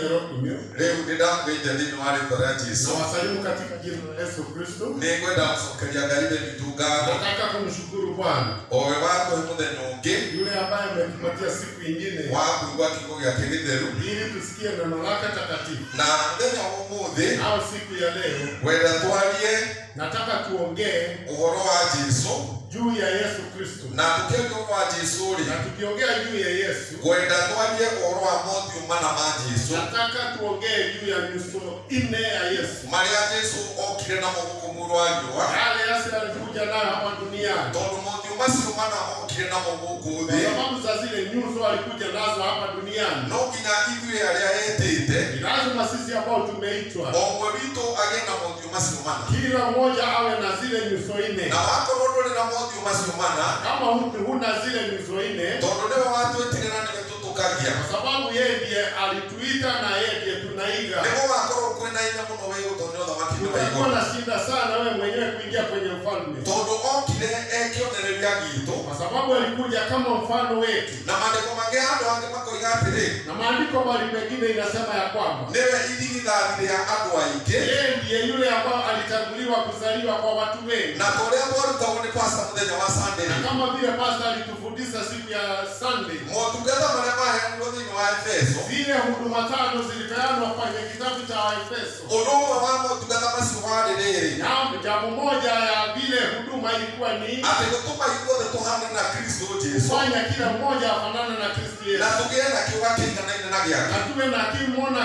leo ndĩndamwĩte thĩinĩ wa rĩĩtwa rĩa Jesũ. Nawasalimu katika jina la Yesu Kristo. Nĩngwenda gũcokeria Ngai wetu ngatho. Nataka kumshukuru Bwana. Owe watũhe mũthenya ũngĩ. Yule ambaye ametupatia siku nyingine wa kũigua kiugo gĩake gĩtheru. Ili tusikie neno lake takatifu. Na mũthenya wa ũmũthĩ au siku ya leo wenda twarie nataka tuongee ũhoro wa Jesũ juu ya Yesu Kristo. Na tukiongea ũhoro wa Jesũ rĩ, na tukiongea juu ya Yesu wenda twarie ũhoro wa mothiũ mana ma Jesũ. Nataka tuongee juu ya nyuso nne ya Yesu. Marĩa Jesũ okire namo gũkũ mũrũ wa riũa. Yale Yesu alikuja nayo hapa duniani. Tondũ mothiũ macio mana okire namo gũkũ thĩ. Kwa sababu za zile nyuso alikuja nazo hapa duniani. No nginya ithuĩ arĩa etĩte, lazima sisi ambao tumeitwa o ũmwe witũ agĩe na mothiũ macio mana. Kila mmoja awe na zile nyuso nne. Na wakorwo ndũrĩ na mothiũ macio mana, kama huna zile nyuso nne, tondũ nĩwe watwĩtire na nĩwe tũtũkagia, kwa sababu yeye ndiye alituita na yeye ndiye tunaiga, nĩguo wakorwo kwĩna hinya mũno wĩ gũtonya ũthamaki-inĩ wa igũrũ. Utakuwa na shida sana wewe mwenyewe kuingia kwenye ufalme, tondũ okire ekĩonereria gitũ, kwa sababu alikuja kama mfano wetu. Na maandĩko mangĩ handũ hangĩ makoiga atĩrĩ, na maandiko mbali mengine inasema ya kwamba nĩwe irigithathi rĩa andũ aingĩ, yeye ndiye yule ambao alitanguliwa kuzaliwa kwa watu wengi. Na tũrĩa twarutagwo nĩ pastor mũthenya wa Sunday, na kama vile pastor alitufundisha siku ya Sunday, motungata marĩa maheanirwo thĩinĩ wa Efeso, zile huduma tano zilipeanwa kwenye kitabu cha Efeso. ũndũ ũmwe wa motungata macio warĩ rĩrĩ, jambo moja ya vile huduma ilikuwa ni atĩ gũtũma ithuothe tũhane na Kristo Jesũ, kufanya kila mmoja afanane na Kristo Yesu, na tũgĩe na kĩũga kĩiganaine na gĩake, na tuwe na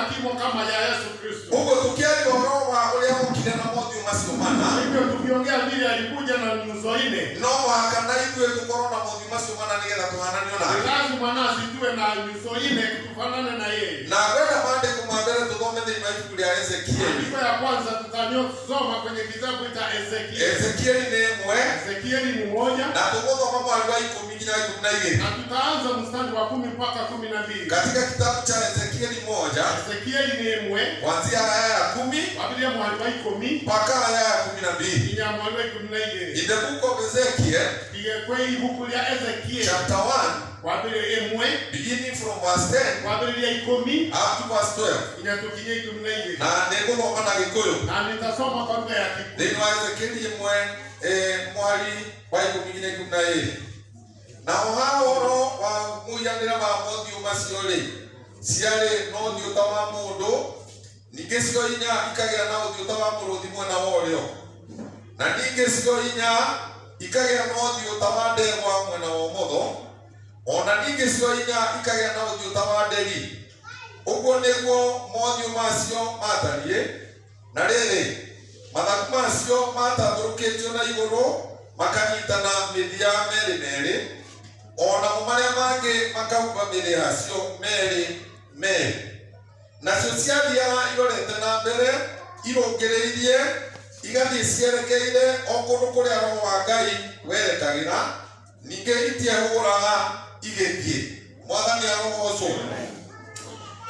kimo kama ya Yesu Kristo. Ũguo tũkĩaria ũhoro wa ũrĩa okire na mothiũ macio mana, hivyo tukiongea vile alikuja na nyuso nne, no mũhaka na ithuĩ tũkorwo na mothiũ macio mana nĩgetha tũhananio nake. lazima nasi tuwe na nyuso nne tufanane na yeye. Na ngwenda maandĩko ma mbere tũthome thĩinĩ wa ibuku rĩa Ezekieli. Andiko ya kwanza tutasoma kwenye kitabu cha Ezekieli. Ezekieli nĩ ĩmwe, Ezekieli ni moja, na tũgũthoma mweri wa 10 nginya 12. na tutaanza mstari wa 10 mpaka 12. Katika kitabu cha Ezekieli 1, Ezekieli ni ĩmwe kuanzia aya ya 10 Biblia mwari wa 10 mpaka aya ya 12. inya mwari wa 12. In the book of Ezekiel, Kwa ibuku lya Ezekieli chapter 1, kwa Biblia ĩmwe beginning from verse 10 kwa Biblia 10 up to verse 12. inatukinya 12. Na nĩngũthoma na Gĩkũyũ. Na nitasoma kwa lugha ya Kikuyu. Thĩinĩ wa Ezekieli 1 mweri wa 10 nginya 12. Naho ha ũhoro wa mũhianĩre wa mothiũ macio rĩ, ciarĩ na ũthiũ ta wa mũndũ, ningĩ cio inya ikagĩa na ũthiũ ta wa mũrũũthi mwena wa ũrĩo, na ningĩ cio inya ikagĩa na ũthiũ ta wa ndegwa mwena wa ũmotho, ona ningĩ cio inya ikagĩa na ũthiũ ta wa nderi. Ũguo nĩguo mothiũ macio matariĩ. Na rĩrĩ, mathagu macio matambũrũkĩtio na igũrũ makanyitana mĩthia merĩ merĩ, onamo marĩa mangĩ makahumba mĩrĩha cio merĩ merĩ. Nacio ciathiaga irorete na mbere irũngĩrĩirie, igathiĩ cierekeire o kũndũ kũrĩa Roho wa Ngai werekagĩra, ningĩ itiehũgũraga igĩthiĩ. Mwathani arogoocwo.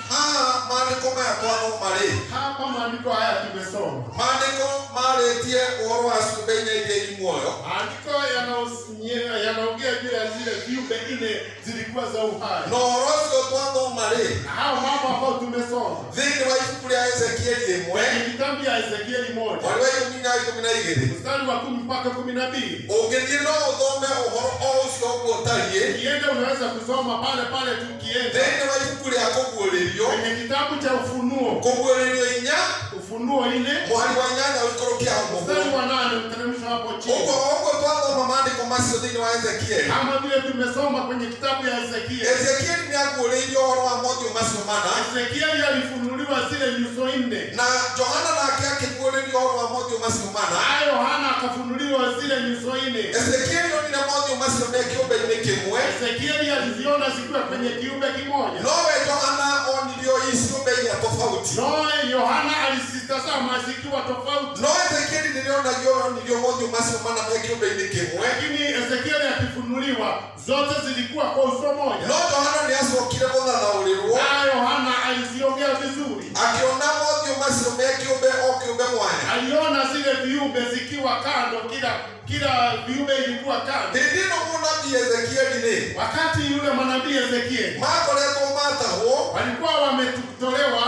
Haha maandĩko maya twathoma rĩ, hapa maandiko haya tumesoma, maandĩko marĩtie ũhoro wa ciũmbe inya iria irĩ muoyo. maandiko yanaongea juu ya zile viumbe nne zilikuwa za uhai. Na ũhoro ũcio twathoma rĩ, Na hao mambo ambao tumesoma thĩinĩ wa ibuku rĩa Ezekieli 1 kwenye kitabu ya Ezekieli 1 mweri wa 10 na 12, mstari wa 10 mpaka 12. ũngĩthiĩ no ũthome ũhoro o ũcio ũguo ũtariĩ Ukienda unaweza kusoma pale tukienda thĩinĩ wa ibuku rĩa kũguũrĩrio, kwenye kitabu cha Ufunuo. kũguũrĩrio 4 Ufunuo 4 mweri wa 8 ũikũrũkia mstari mũgwanja. wa 8 uteremsha hapo chini. Ũguo twathoma maandĩko macio thĩinĩ wa Ezekieli. Kama vile tumesoma kwenye kitabu ya Ezekieli. Ezekieli nĩaguũrĩirio ũhoro wa mothiũ macio mana, Ezekieli alifunuliwa zile nyuso nne. na Johana nake akĩguũrĩrio ũhoro wa mothiũ macio mana. Na Yohana akafunuliwa zile nyuso nne. Ezekieli onire mothiũ macio me kĩũmbe-inĩ kĩmwe, Ezekieli aliziona zikiwa kwenye kiumbe kimoja. nowe Johana onirio ciũmbe inya tofauti. No, Yohana alizitazama zikiwa tofauti. No Ezekieli onirio mothiũ macio mana me kĩũmbe-inĩ kĩmwe, Lakini Ezekieli akifunuliwa zote zilikuwa kwa uso moja. no Johana nĩacokire gũthathaũrĩrwo, Na Yohana aliziongea vizuri. akĩona mothiũ macio me kĩũmbe o kĩũmbe mwanya. Aliona zile viumbe zikiwa kando, kila viumbe ilikuwa kando. Hĩndĩ ĩno mũnabii Ezekieli rĩ, Wakati yule manabii Ezekieli makoretwo matahwo, walikuwa wametolewa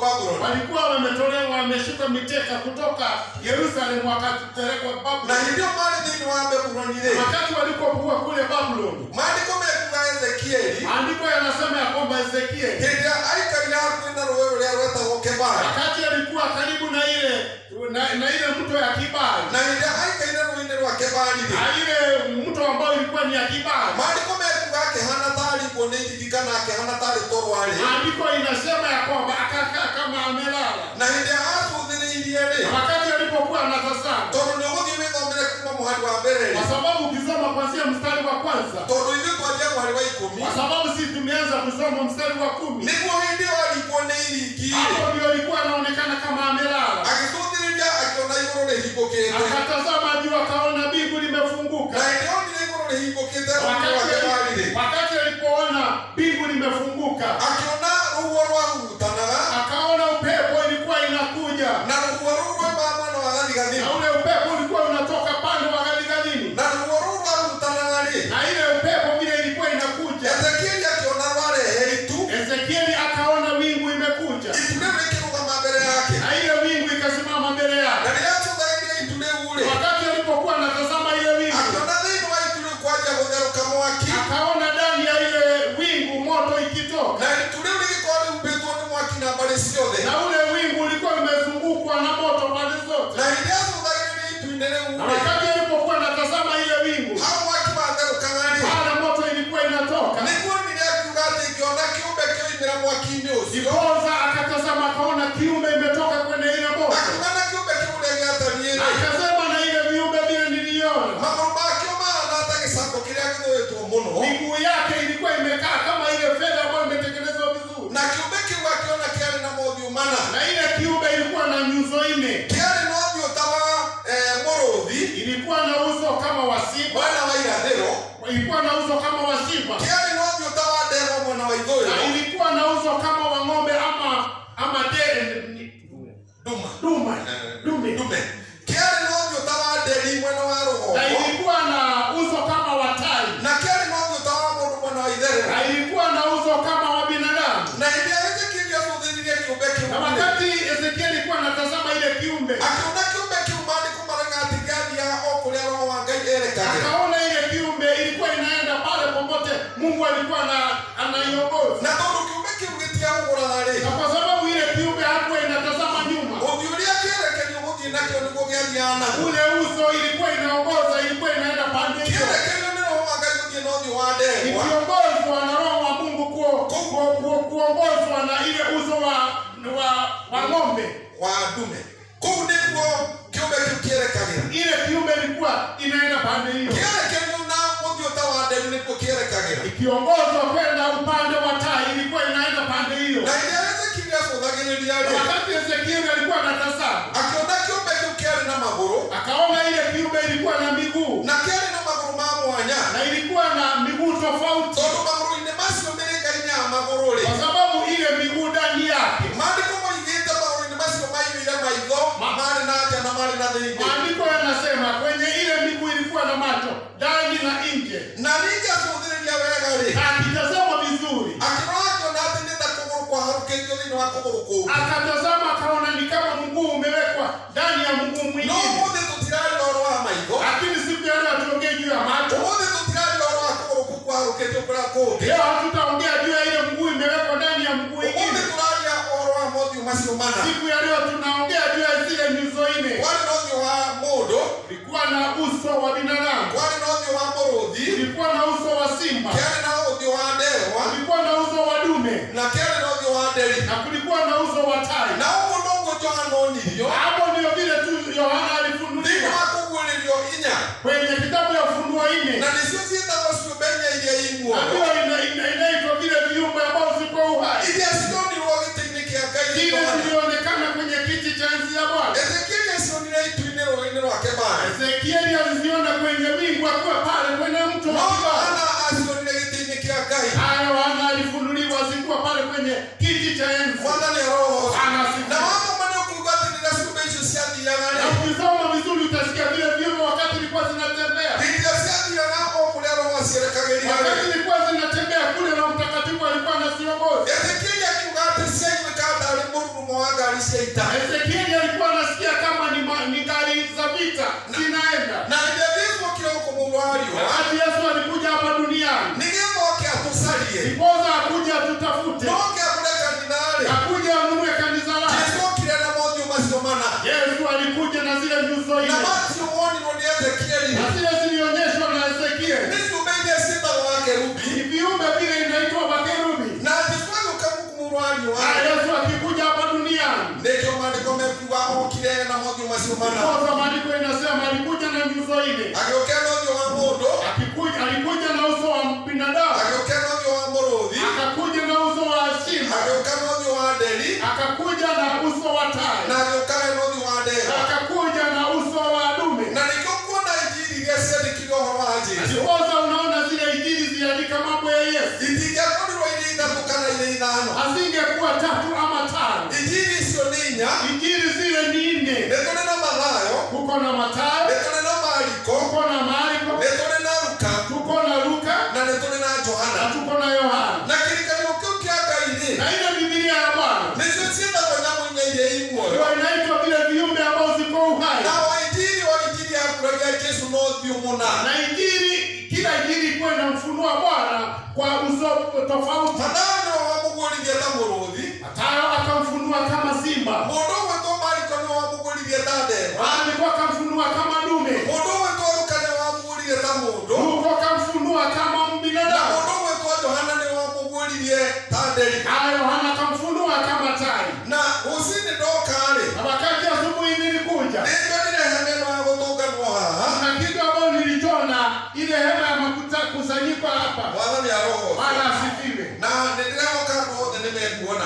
Babuloni. Walikuwa wametolewa, wameshuka miteka kutoka Yerusalemu wakapelekwa Babuloni. Na ndio mali dini wa Babuloni ile. Wakati walipokuwa kule Babuloni, maandiko mekuga Ezekieli, maandiko yanasema ya kwamba Ezekieli ndio aikalia kwenda roho ya rota Kebari. Wakati alikuwa karibu na ile mto ya Kibari. Na ndio aikalia roho ya Kebari. Na ile mto ambao ilikuwa ni ya Kibari. Maandiko mekuga hana tari kuoneji dikana hana tari torwale. Maandiko inasema ya kwamba akakaa kama amelala. Na ndio asudhini ile. Wakati alipokuwa anatazama. Toro ni ngodi mego mbele kuma muhali wa mbele. Kwa sababu ukisoma kuanzia mstari wa kwanza. Toro hivi tuanze muhali wa 10. Kwa sababu sisi tumeanza kusoma mstari wa 10. Ni kwa ndio alikuona ili kile. Hapo ndio alikuwa anaonekana kama amelala. Akisudhini akiona hivyo ile hipokete. Akatazama juu akaona bingu limefunguka. Na ndio ile hipokete wakati alipoona bingu limefunguka. Akiona uwaro wangu tanaga. Akaona upepo ilikuwa inakuja. Na uwaro wa mama na wagali. Na ule upepo ulikuwa unatoka pande wa Galilaya. Na uwaro wangu tanaga. Na ile upepo vile ilikuwa inakuja. Ezekieli akiona wale heitu. Ezekieli akaona wingu imekuja. Ituleme kiruka mbele yake. Na ile wingu ikasimama mbele yake. Na niacho zaidi itule ule. Wakati alipokuwa anatazama ile wingu. Akiona nini wa itule kwa ajabu kama waki. Akaona ndani ya ile wingu moto ikitoka. Na itule ule kwa upepo ni mwaki na bali sio de. Na ule wingu ulikuwa umezungukwa na moto pande zote. Na niacho zaidi itundele ule. Na wakati alipokuwa anatazama ile wingu. Hao waki mandero kangani. Pale moto ilikuwa inatoka. Ipoza akatazama akaona kiumbe imetoka kwenye ile moto. Akasema na ile viumbe vile niliona. Miguu yake ilikuwa imekaa kama ile fedha ambayo imetengenezwa vizuri. Na ile kiumbe ilikuwa na nyuso 4. Ilikuwa na uso kama wa simba. Ilikuwa na uso kama wa simba. Na ilikuwa na uso kama wa ng'ombe ama dume. Na ilikuwa na uso kama wa tai. Na ilikuwa na uso kama wa binadamu. Na wakati Ezekieli alikuwa anatazama ile kiumbe, akaona ile kiumbe ilikuwa inaenda pale popote Mungu alikuwa anaiongoza. Na kwa sababu ile kiumbe hakuwa inatazama nyuma, ule uso ilikuwa inaongoza, ilikuwa inaenda pande hiyo, ikiongozwa na Roho wa Mungu, kuongozwa na ile uso wa ng'ombe wa dume. Ile kiumbe ilikuwa inaenda pande hiyo, ikiongozwa kwenda upande wa tai, ilikuwa inaenda pande hiyo. Wakati Ezekieli alikuwa anatazama, akaona ile kiumbe ilikuwa na miguu, na ilikuwa na miguu tofauti, kwa sababu ile miguu ndani yake, maandiko yanasema kwenye ile miguu ilikuwa na macho ndani na nje. Na akitazama vizuri, akatazama akaona ni kama mguu umewekwa ndani ya mguu mwingine. Lakini siku ya leo tuongee juu ya macho. Leo hatutaongea juu ya ile mguu imewekwa ndani ya mguu mwingine. Siku ya leo tunaongea juu ya zile nyuso 4. Ilikuwa na uso wa binadamu, ilikuwa na uso wa simba, ilikuwa na uso wa dume, na kulikuwa na uso wa tai. Hapo ndio vile tu Yohana alifunuliwa kwenye kitabu ya Ufunuo 4. Inaitwa vile viumbe ambao ziko uhai, zile zilionekana kwenye kiti cha enzi ya Bwana. Ezekieli aliziona kwenye wingu akiwa pale kwenye mto wa Kibari. Yohana alifunuliwa zilikuwa pale kwenye kiti cha enzi. Na ukisoma vizuri utasikia vile viumbe wakati ilikuwa zinatembea. Wakati ilikuwa zinatembea kule na mtakatifu alikuwa anaziongoza. cia ita. Ezekieli alikuwa anasikia kama ni gari za vita zinaenda. Na ndivyo kile uko mwali wa. Wakati Yesu alikuja hapa duniani. Ningezo atusalie. Ndiposa akuja tutafute. Ndoke akuleta dinari. Akuja anunue kanisa lake. Yesu kile na moyo masiomana. Yesu alikuja na zile nyuso ile. Na watu muone ni Ezekieli. Na zile zilionyeshwa na Ezekieli. Nisi ubenge sita wa kerubi. Ni viumbe vile inaitwa makerubi. Na jiswayo kamuku mwali wa. Yesu akikuja hapa duniani. Ndio maandiko mekuwa kile na moyo masiomana. Kwa maandiko inasema alikuja na nyuso ile. Ageukia moyo wa modo. Alikuja na uso wa binadamu. Ageukia moyo wa morodhi. Akakuja na uso wa simba. Ageukia moyo wa deli. Akakuja na uso wa tai. Na ageukia moyo wa dela. Akakuja na uso wa dume. Na nikokuwa na injili yese nikiroho wa Yesu. Ndiposa unaona zile injili ziandika mambo ya Yesu. Injili yako ni ile inatukana ile inano. Asingekuwa 3 ama 5. Injili sio ninya. Injili zile ni 4. Ndio na Mathayo. Kuko na Mathayo. Ndio na Marko. Kuko na Marko. Ndio na Luka. Tuko na Luka. Na ndio na Yohana. Na tuko na Yohana. Na kilikayo kiaka ile. Na ile Biblia ya Bwana. Ndio sita kwa nyamu ile imo. Ndio inaitwa vile viumbe ambao ziko uhai. Na wa injili ya kurejea Yesu no biumuna. Na injili kila injili kwenda mfunua Bwana kwa uso tofauti. Maneno wa Mungu alienda murodhi. Mathayo akamfunua kama simba. Mundu wetu Marko ni wa Mungu alienda ndege. Alikuwa akamfunua kama dume. Mundu wetu Luka ni wa Mungu alienda mundu. Luka akamfunua kama binadamu. Na mundu wetu Yohana ni wa Mungu alienda ndege. Yohana akamfunua kama tai. Na usini dokale. Na wakati asubuhi nilikuja. Ndio ile hema ya kutoka haha. Na kitu ambacho nilichona ile hema ya makusanyiko hapa. Bwana ni roho. Bwana asifiwe. Na ndio kama wote nimekuona.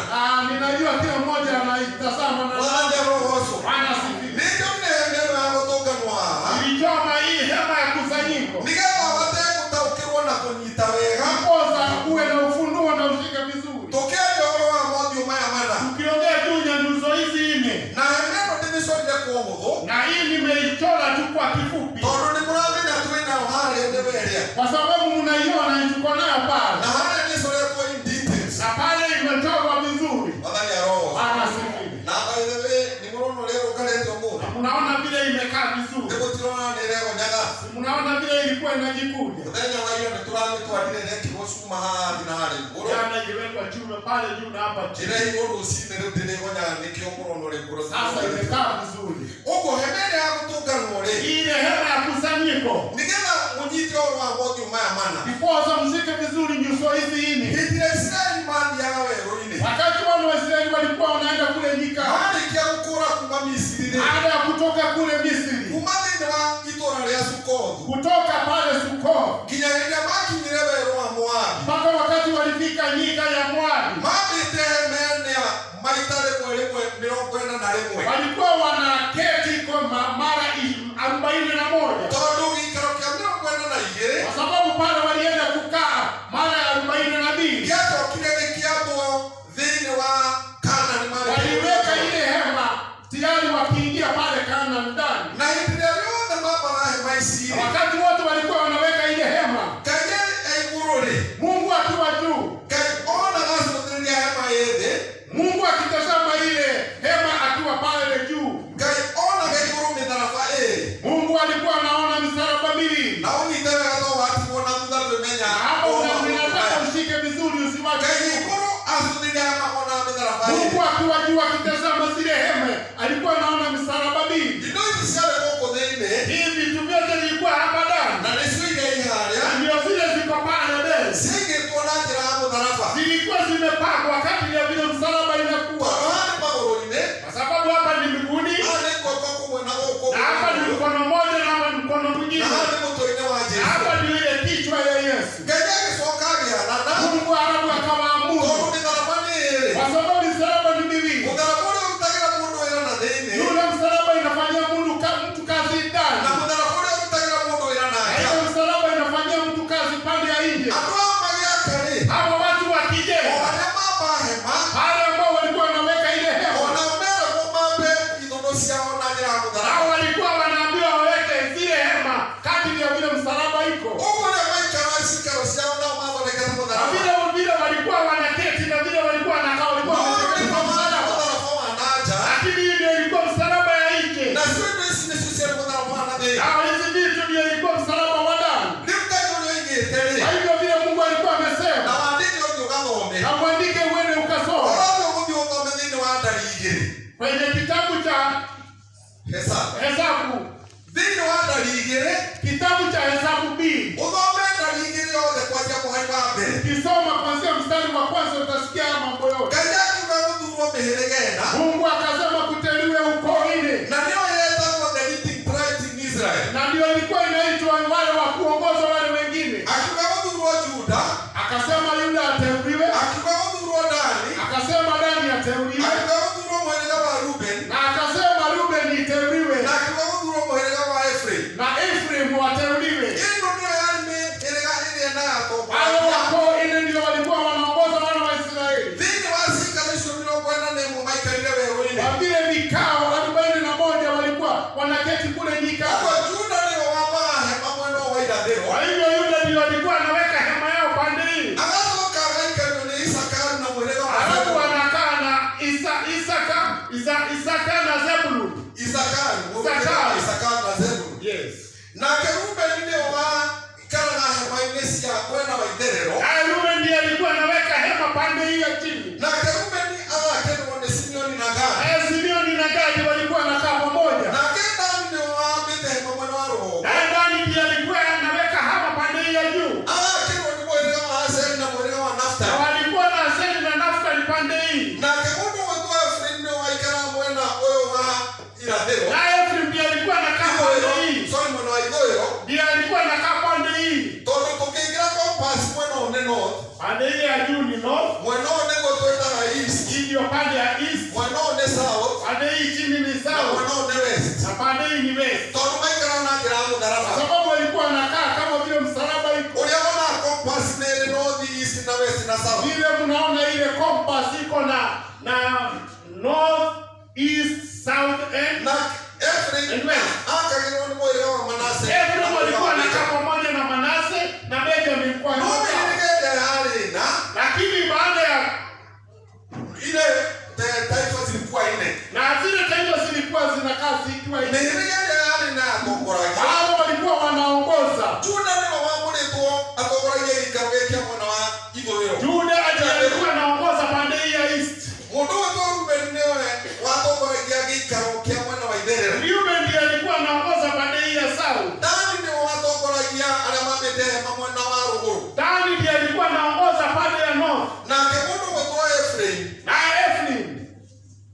Ninajua kila mmoja anaitazama na Bwana ni roho. Bwana asifiwe. Ndio ile hema ya kutoka haha. Nilichoma hii hema ya kusanyiko. Nigaba wate kutaukirwa na kunyita wega. Ndiposa uwe na ufunuo na ushike vizuri. Tokea joro wa moyo maya mana. Tukiongea juu ya nyuso hizi 4. Na neno dimishoje kwa mudho. Na hii nimeichora tu kwa kifupi. Todo ni muramenya twina uhari ndeberia. Kwa sababu mnaiona tuko nayo pale. Na hali ni sore kwa in details. Na pale imechorwa vizuri. Bwana ya roho. Bwana asifiwe. Na by the way ni murono leo kaleto mu. Mnaona vile imekaa vizuri. Ndipo tunaona ni leo nyaga. Mnaona vile ilikuwa inajikuja. Ndio wayo ni turani tu adile ne kibosuma hadi na hali. Jana iliwekwa chuma pale juu na hapa chini. Ile hiyo usine ndio tene ngoja nikio murono le kuro. Sasa imekaa vizuri. Uko hemene ya kutoka ngore. Ile hema ya kusanyiko. Nigema munyiti wa moyo maya mana. Ndiposa mshike vizuri nyuso hizi 4. Ile Israeli mali yawe roine. Wakati wana wa Israeli walikuwa wanaenda kule nyika. Hadi kia kukura kuma Misri. Baada ya kutoka kule Misri. Kumani wa itora ya Sukoth. Kutoka pale Sukoth. Kinyaenda maki nirebe roa Moabi. Mpaka wakati walifika nyika ya Moabi. Mabi tehemene ya maitare mwelemwe mirongo na lemwe. Walikuwa wanaketi kwa mara 41. Todo ikaro kia mirongo na igere. Kwa sababu pale walienda kukaa mara 42. Kiato kinege kiato dhini wa Kanani mara. Waliweka ile hema tayari wakiingia pale Kanani ndani. Na hitiria yote mapa na hema isiri. Wakati wote walikuwa wanaweka ile hema. Kaje murore. Mungu akiwa juu. Kai ona gaso dhini ya hema yede. Mungu akitazama ile hema akiwa pale juu. Kai ona kai murumi tarafa Mungu alikuwa anaona misalaba 2. na unitara gato watu wana mdalwe menya. Hapo unataka ushike vizuri usiwache. Kai muru asudini ya hema ona mdarafa Mungu akiwa juu akitazama zile hema alikuwa anaona misalaba 2. Ndio isale moko dhine. Hivi vitu vyote vilikuwa hapa ndani. Na nisuige iharia. Ndio zile ziko pale mbele. Sige tuona jira hapo tarafa. Zilikuwa zimepangwa wakati ya vile msalaba inakuwa. Hadi magorone. Kwa sababu hapa ni mbinguni. Hadi kwa kumwe na huko. Na hapa ni mkono mmoja na hapa ni mkono mwingine. Na hadi mto ine wa Na Yesu. hapa ni ile kichwa ya Yesu. Gajage sokari ya nana. Mungu arabu akawaamuru. Todo ni tarafa ni ile. Kwa sababu misalaba ni 2. Utarafa ateuliwe. Akawathurwo mũhĩrĩga wa Reuben. Na akasema Reuben iteuliwe. Na akawathurwo mũhĩrĩga wa Ephraim. Na Ephraim wateuliwe. Ĩno nĩyo yarĩ mĩhĩrĩga ĩrĩa na yatongoragia. Hao wako ile ndio walikuwa wanaongoza wana wa Israeli. Thĩinĩ wa ciikaro icio 41 maikarire werũ-inĩ. Kwa vile vikao 41 walikuwa wanaketi kule nyikani. Kwa Juda ndio wambaga hema mwena wa irathĩro. Kwa hivyo Yuda ndio walikuwa wanaweka hema yao pande hii. Agacoka agaikarĩrwo nĩ Isakaru na mũhĩrĩga wa Alafu Zebuluni. wanakaa na Isaka na Zebulun. Isakaru na Zebuluni. Yes. Nake Rubeni nĩwe waikaraga hema-inĩ cia mwena wa itherero. Na Reuben ndiye alikuwa anaweka hema pande hii ya chini. Nake Rubeni agakĩrwo nĩ Simeoni na Gadi. Simeoni na Gadi walikuwa wanakaa pamoja. Nake Dani nĩwe wambĩte hema mwena wa rũgongo. Na Dani ndiye alikuwa anaweka hema pande hii ya juu. Agakĩrwo nĩ mũhĩrĩga wa Asheri na mũhĩrĩga wa Na Naftali. walikuwa na Asheri na Naftali pande hii. Nake mũndũ wĩtwo Efraimu nĩwe waikaraga mwena ũyũ wa irathĩro. Na Ephraim ndiye alikuwa anakaa pande hii. Mwena wa ithũĩro. Ndiye alikuwa anakaa pande hii. Tondũ tũkĩingĩra compass mwena ũyũ nĩ north. Pande hii ya juu ni north. Mwena ũyũ nĩguo twĩtaga east. Hii ndio pande ya east. Mwena ũyũ nĩ south. Pande hii chini ni Na south. mwena ũyũ nĩ west. Na pande hii ni west. Tondũ maikaraga na njĩra ya mũtharaba. Kwa sababu walikuwa wanakaa kama vile msalaba iko. Ũrĩa wonaga compass nĩ ĩrĩ north, east na west na south. Vile mnaona ile compass iko na north, east, south and Na Efraimu akagĩrwo nĩ mũhĩrĩga wa Manase. Ephraim walikuwa wanakaa pamoja na Manase na Benjamin ilikuwa No inakaa. mĩhĩrĩga ĩrĩa yarĩ na Lakini baada ya ile taifa zilikuwa nne. na zile taifa zilikuwa zinakaa zikiwa hivi. Mĩhĩrĩga ĩrĩa yarĩ na atongoragia. Hao walikuwa wanaongoza. Juda nĩwe wamũrĩtwo atongoragia gĩikaro gĩkĩ mwena wa ithũĩro. Juda alikuwa anaongoza pande hii ya east. Mũndũ wĩtwo Rubeni nĩwe watongoragia gĩikaro kĩa mwena wa itherero. Reuben ndiye alikuwa anaongoza pande hii ya south. Dani nĩwe watongoragia arĩa mamĩte hema mwena wa rũgũrũ. Dani ndiye alikuwa anaongoza pande ya north. Nake mũndũ wĩtwo Efraimu Na Ephraim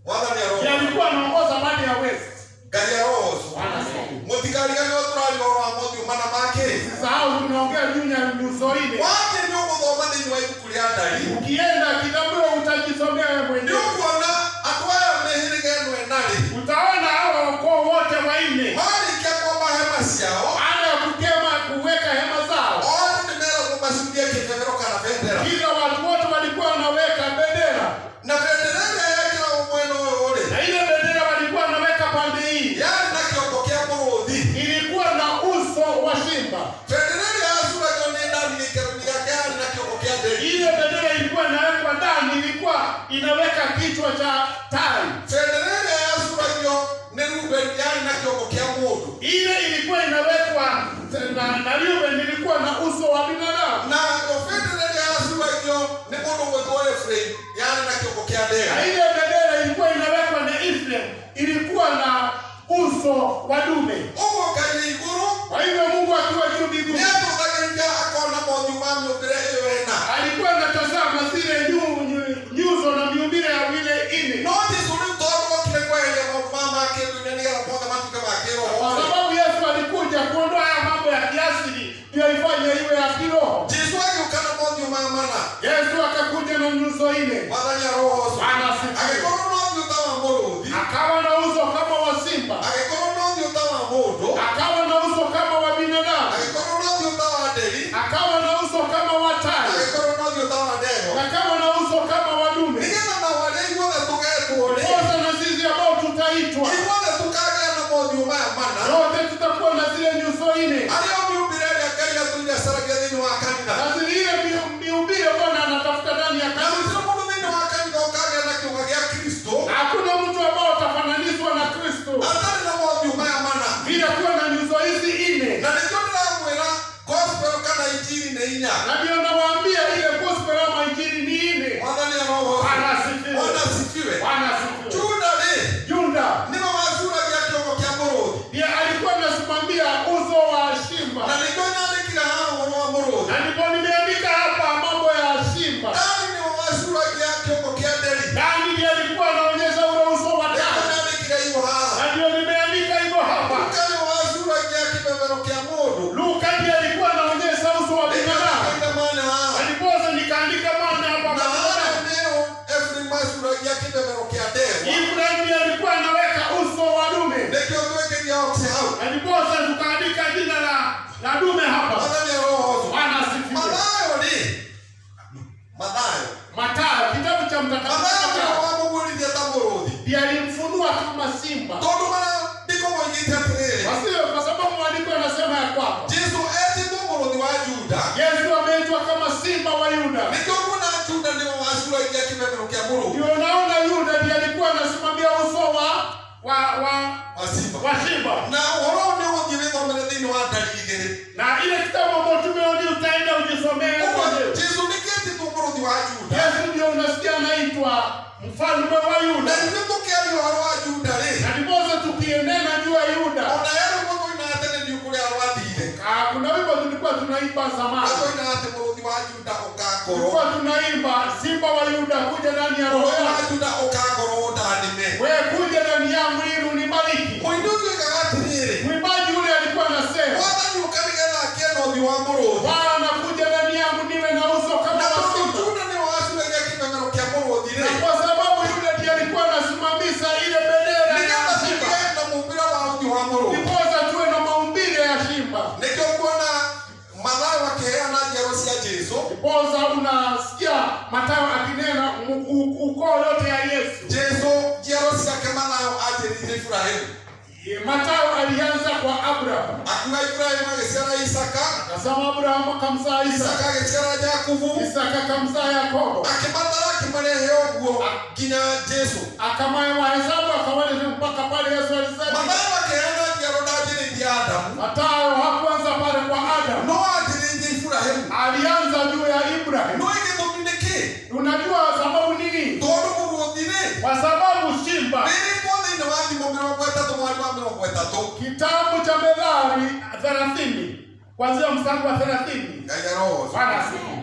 Mwathani ndiye aroho. alikuwa anaongoza pande ya west. Ngai arohocwo. Mũtikariganĩrwo tũraria ũhoro wa mothiũ mana ma kĩrĩ. Sahau tunaongea juu ya nyuso ile. Wakĩ nĩũgũthoma thĩinĩ wa ibuku rĩa Ndari. Ukienda kitabu utajisomea wewe mwenyewe. Nĩũkuona andũ aya mĩhĩrĩga ĩno ĩnarĩ. Utaona hawa ukoo wote wanne. Marĩkia kwamba hema ciao. Baada ya kuweka hema zao. Othe nĩmeragwo macungie kĩbebero kana bendera. Kila watu wote walikuwa wanaweka bendera. Na bendera ĩrĩa yekĩragwo mwena ũyũ rĩ. Na ile bendera walikuwa wanaweka pande hii. Yarĩ na kĩongo kĩa mũrũthi. Ilikuwa na uso wa simba. Bendera ĩrĩa yacuragio nĩ Dani gĩikaro-inĩ gĩake yarĩ na kĩongo kĩa ndege. Ile bendera ilikuwa inawekwa ndani, ilikuwa inaweka kichwa cha tai. Bendera ĩrĩa yacuragio nĩ Rubeni yarĩ na kĩongo kĩa mũndũ. Ile ilikuwa inawekwa na Reuben ilikuwa na uso wa binadamu. Na bendera ĩrĩa yacuragio nĩ mũndũ wĩtwo Efraimu yarĩ na kĩongo kĩa ndege. Na ile bendera ilikuwa inawekwa na Ephraim ilikuwa na uso wa dume. Ũguo Ngai nĩ igũrũ. Kwa hivyo Mungu akiwa juu mbinguni Nĩatũthagĩrĩria akona mothiũ ma mĩũmbĩre ĩyo ĩna. alikuwa anatazama zile nyuso na miumbile ya vile ine. No Jesũ rĩu tondũ okire kweheria maũndũ maya ma kĩndũire nĩgetha mothe matuĩke ma kĩroho. Kwa sababu Yesu alikuja kuondoa haya mambo ya kiasili ndio ifanye iwe ya kiroho. Jesũ agĩũka na mothiũ maya mana. Yesu akakuja na nyuso ine. Mwathani arohocwo. Bwana asifiwe. Agĩkorwo na ũthiũ ta wa mũrũthi. Akawa na uso kama wa simba. Agĩkorwo na ũthiũ ta wa mũndũ. Akawa na uso kama wa binadamu. Agĩkorwo na ũthiũ ta wa nderi. Akawa na uso kama wa tai. Agĩkorwo na ũthiũ ta wa ndegwa. Akawa na uso kama wa dume. Nĩgetha nao arĩa inyuothe tũgetwo rĩ. Wote na sisi ambao tutaitwa. Inyuothe tũkagĩa na mothiũ maya mana. Wote tutakuwa na zile nyuso ine. Arĩa mĩũmbĩre ĩrĩa Ngai atũire acaragia thĩinĩ wa kanitha. Na zile miumbile Bwana anatafuta ndani ya Na kanisa. gũtirĩ mũndũ thĩinĩ wa kanitha ũkagĩa na kĩũga gĩa Kristo. Na hakuna mtu ambao atafananishwa na Kristo Atarĩ na mothiũ maya mana. bila kuwa na nyuso hizi ine. Na nĩkĩo ndĩramwĩra gospel kana injili nĩ inya. Na ndio nawaambia ile gospel ama injili ni ine. Mwathani arohocwo. Bwana asifiwe. Bwana asifiwe. Bwana asifiwe. Juda rĩ. Juda nĩwe wacuragia kĩongo kĩa mũrũthi. ndiye alikuwa anasimamia uso wa simba. mũrũthi. Ndio naona Yuda ndiye alikuwa anasimamia uso wa simba. Na ũhoro nĩ ũgũthiĩ wĩthomere thĩinĩ wa Danieli 2. Na ile kitabu ambacho tumeona utaenda ujisomee mwenyewe. Jesũ nĩkĩtĩtwo mũrũthi wa Juda. Yesu ndio unasikia anaitwa mfalme wa Yuda. Na nĩ tũkĩaria ũhoro wa Juda rĩ. Na ndiposa tukienena juu ya Yuda. Ona yeye mũthũi na tene nĩ kũrĩa wathire. Kuna wimbo tulikuwa tunaimba zamani. Mũthũi na atĩ mũrũthi wa Juda ũkakorwo. Tulikuwa tunaimba simba wa Yuda kuja ndani ya roho wa Juda ũkakorwo ndanime. Wewe kuja ndani yangu ili unibariki. Mũini ũcio akagatĩrĩrĩ. Mwimbaji yule alikuwa anasema. Wathani ũkanĩgetha akĩenda ũthiũ wa mũrũthi. Bwana anakuja ndani yangu niwe na uso kama wa simba. Juda nĩ wacuragia kĩmeng'ero kĩa mũrũthi rĩ. Na kwa sababu Yuda ndiye alikuwa anasimamisha ile bendera ya simba. Na muumbile wa ũthiũ wa mũrũthi. Ndiposa tuwe na maumbile ya simba. Nĩkĩo kuona Mathayo akĩheana njiaro cia Jesũ. Ndiposa unasikia Mathayo akinena ukoo yote ya Yesu. Jesũ njiaro ciake Mathayo anjĩrĩire Ibrahimu. Mathayo alianza kwa Abraham. Akiuga Ibrahimu agĩciara Isaka. Akasema Abraham akamzaa Isaka. Isaka agĩciara Jakubu. Isaka akamzaa Yakobo. Akĩmatara akĩmarehe ũguo nginya Jesũ. Akamahesabu akawaleta mpaka pale Yesu alisema. Mathayo akĩheana njiaro ndanjĩrĩirie Adamu. Mathayo hakuanza pale kwa Adamu. No anjĩrĩirie Ibrahimu. Alianza juu ya Ibrahim. No gĩtũmi nĩ kĩ? Unajua sababu nini? Tondũ mũrũthi rĩ. Kwa sababu simba. Nĩrĩkwo thĩinĩ wa Thimo 30 mweri wa 30. Kitabu cha Methali 30 kuanzia mstari wa 30. Ngai aroho. Bwana asifiwe.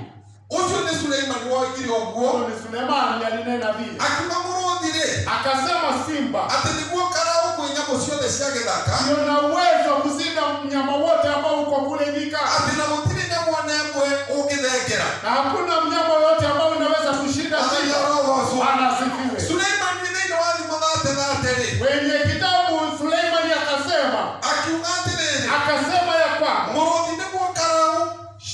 Ucio nĩ Suleimani woigire ũguo. Ni Suleimani alinena vile. Akiuga mũrũthi rĩ. Akasema simba. Atĩ nĩguo karaũ kwĩ nyamũ ciothe cia gĩthaka. Ndio na uwezo wa kuzinda mnyama wote ambao uko kule nyika. Atĩ na gũtirĩ nyamũ ona ĩmwe ũngĩthengera. Na hakuna mnyama yote ambao unaweza kushinda simba. Bwana asifiwe. Suleimani thĩinĩ wa Thimo 30 rĩ. Kwenye kitabu Suleimani akasema. Akiuga atĩrĩrĩ. Akasema ya kwamba mũrũthi nĩguo karaũ.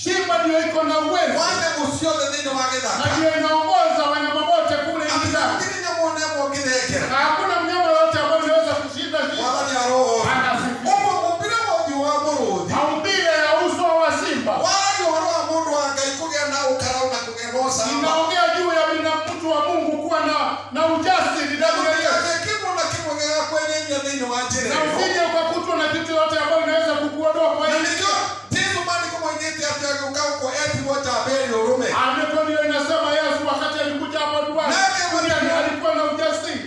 Simba ndio iko na uwezo. Wa nyamũ ciothe thĩinĩ wa gĩthaka. Na ndio inaongoza wanyama wote kule nyika. Gũtirĩ nyamũ ona ĩmwe ũngĩthengera. Na hakuna mnyama yote ambao unaweza kushinda simba. Mwathani aroho. Bwana asifiwe. Ũguo mũmbĩre wa ũthiũ wa mũrũthi. Maumbile ya uso wa simba. Waragia ũhoro wa mũndũ wa Ngai kũgĩa na ũkaraũ na kũgĩa na ũcamba. Inaongea juu ya mtu wa Mungu kuwa na ujasiri ndani ya Yesu. Kimo na kimo gĩgakwenyenyia thĩinĩ wa njĩra Na ĩyo. usije ukakutwa na kitu yote ambayo inaweza kukuondoa kwa Na hiyo. nĩkĩo Jesũ maandĩko moigĩte atĩ agĩũka gũkũ etirwo njamba ĩrĩ ũrũme. Andiko ndio inasema Yesu wakati alikuja hapa duniani alikuwa na ujasiri.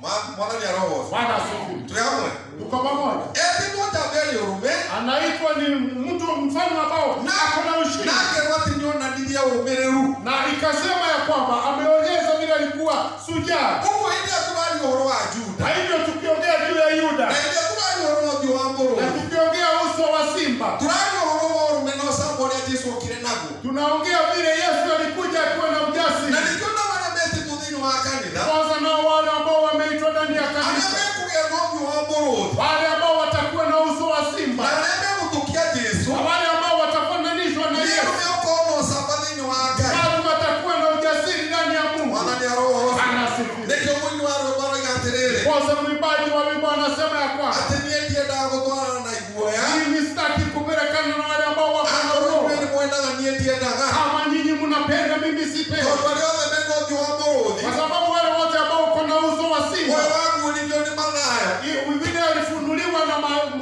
Mwathani aroho. Bwana asifiwe. Tũrĩ hamwe. Tuko pamoja. Etirwo njamba ĩrĩ ũrũme. Anaitwa ni mtu mfano ambao ako na ushindi. Na akerwo atĩ nĩonanirie ũmĩrĩru. Na ikasema ya kwamba ameonyesha vile alikuwa shujaa. Ũguo hĩndĩ ĩrĩa tũraria ũhoro wa Juda. Na hivyo tukiongea juu ya Yuda. Na hĩndĩ ĩrĩa tũraria ũhoro wa ũthiũ wa mũrũthi. Na tukiongea uso wa simba. Tũraria ũhoro wa ũrũme na ũcamba ũrĩa Jesũ okire naguo. Tunaongea vile Yesu alikuja akiwa na ujasiri. Na nĩkĩo na arĩa metĩtwo thĩinĩ wa kanitha. Kwanza na wale ambao wameitwa ndani ya kanisa. Arĩa mekũgĩa na ũthiũ wa mũrũthi. Wale ambao watakuwa na uso wa simba. Na arĩa megũtũkia Jesũ. Na wale ambao watafananishwa na Yesu. Nĩo megũkorwo na ũcamba thĩinĩ wa Ngai. Watu watakuwa na ujasiri ndani ya Mungu. Mwathani aroho. Anasifiwe. Nĩkĩo mũini wa rwĩmbo aroiga atĩrĩrĩ. Kwanza mwimbaji wa wimbo anasema ya kwamba atĩ niĩ ndiendaga gũtwarana na iguoya. mimi sitaki kupelekana na wale ambao wako na roho. Nĩ mwendaga niĩ ndiendaga. Kama nyinyi mnapenda mimi sipendi. Tondũ arĩa othe mena ũthiũ wa mũrũthi. Kwa sababu wale wote ambao uko na uso wa simba. Moyo wangu ũrĩmio nĩ Mathayo. Vile alifunuliwa na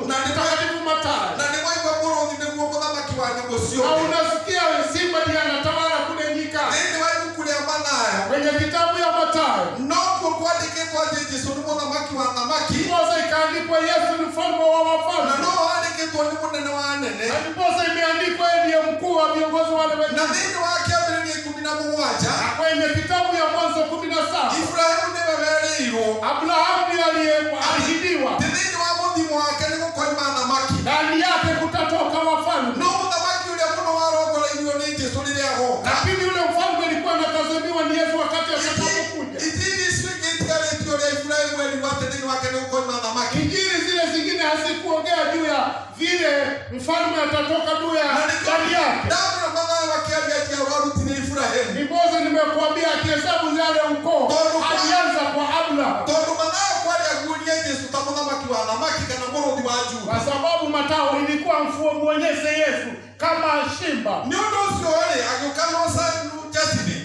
Mtakatifu Mathayo. Na nĩ waigua mũrũthi nĩguo mũthamaki wa nyamũ Na ciothe. unasikia simba ndiye anatawala kule nyika. Thĩinĩ wa ibuku rĩa Mathayo. Kwenye kitabu ya Mathayo. Nokuo kwandĩkĩtwo atĩ Jesũ nĩ mũthamaki wa thamaki. Ndiposa ikaandikwa Yesu ni mfalme wa Na wafalme. no wandĩkĩtwo nĩ mũnene wa anene. Na ndiposa imeandikwa yeye ndiye mkuu wa viongozi wale Na wengine. thĩinĩ wa Kĩambĩrĩria 17. Na kwenye kitabu ya Mwanzo 17. Ibrahimu nĩwe werĩirwo. Abrahamu ndiye aliahidiwa. Thĩinĩ wa mũthimo wake nĩ gũkoima thamaki. Ndani yake kutatoka wafalme. No mũthamaki ũrĩa mũno warongoreirio nĩ Jesũ rĩrĩa agoka. Lakini yule mfalme alikuwa anatazamiwa ni Yesu wakati atakapokuja. Injili icio ingĩ itigarĩtio ũrĩa Ibrahimu erirwo atĩ thĩinĩ wake nĩ gũkoima thamaki. Injili zile zingine hazikuongea juu ya vile mfalme atatoka juu ya ndani yake. Ndabura Mathayo akĩaria njiarwa arutire Ibrahimu. Ndiposa nimekuambia akihesabu yale ukoo alianza kwa Abraham. Tondũ Mathayo kwarĩ aguũrie Jesũ ta mũthamaki wa thamaki kana mũrũthi wa Juda. Kwa sababu Mathayo ilikuwa muonyeshe Yesu kama simba. Nĩ ũndũ ũcio rĩ agĩũka na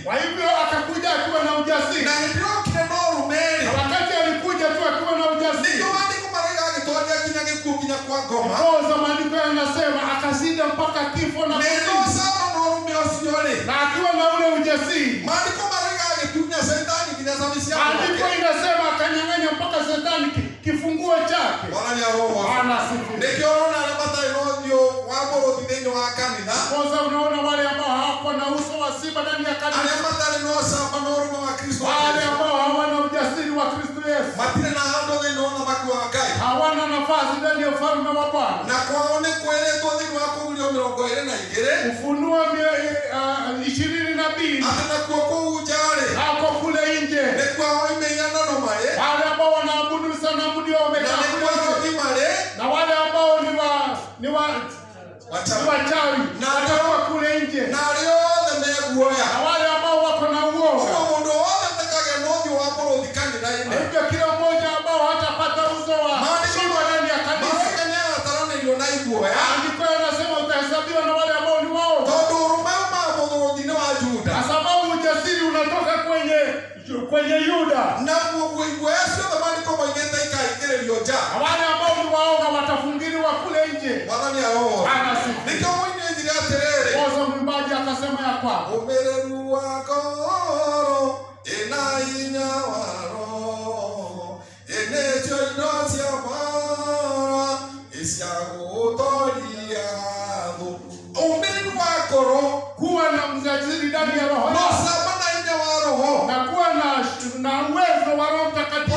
Kwa hivyo akakuja akiwa na ujasiri. Na wakati alikuja tu akiwa na ujasiri, kwa maandiko yanasema akashinda mpaka kifo na akiwa na ule ujasiri. Maandiko inasema akanyang'anya mpaka Shetani kifunguo chake. Kwanza unaona wale ambao hawako na uso wa simba ndani ya kanisa, wale ambao hawana ujasiri wa Kristo Yesu, hawana nafasi ndani ya ufalme wa Bwana. Ufunuo 22 hapo kule nje, wale ambao wanaabudu sanamu ndio wamekaa na wale ambao ni wachawi na watakuwa kule nje, na wale ambao wako na uoga. Hivyo kila mmoja ambao hatapata uso wa simba ndani ya kanisa, andiko yanasema utahesabiwa na wale ambao ni wao, kwa sababu ujasiri unatoka kwenye Yuda. Na wale ambao ni waoga watafungiliwa kule nje. Kwanza mwimbaji akasema ya kwamba umereru wako inainya waro enecho inosia mara isiagutoria umereru wako kuwa na mjasiri ndani ya roho na kuwa na uwezo wa Roho Mtakatifu.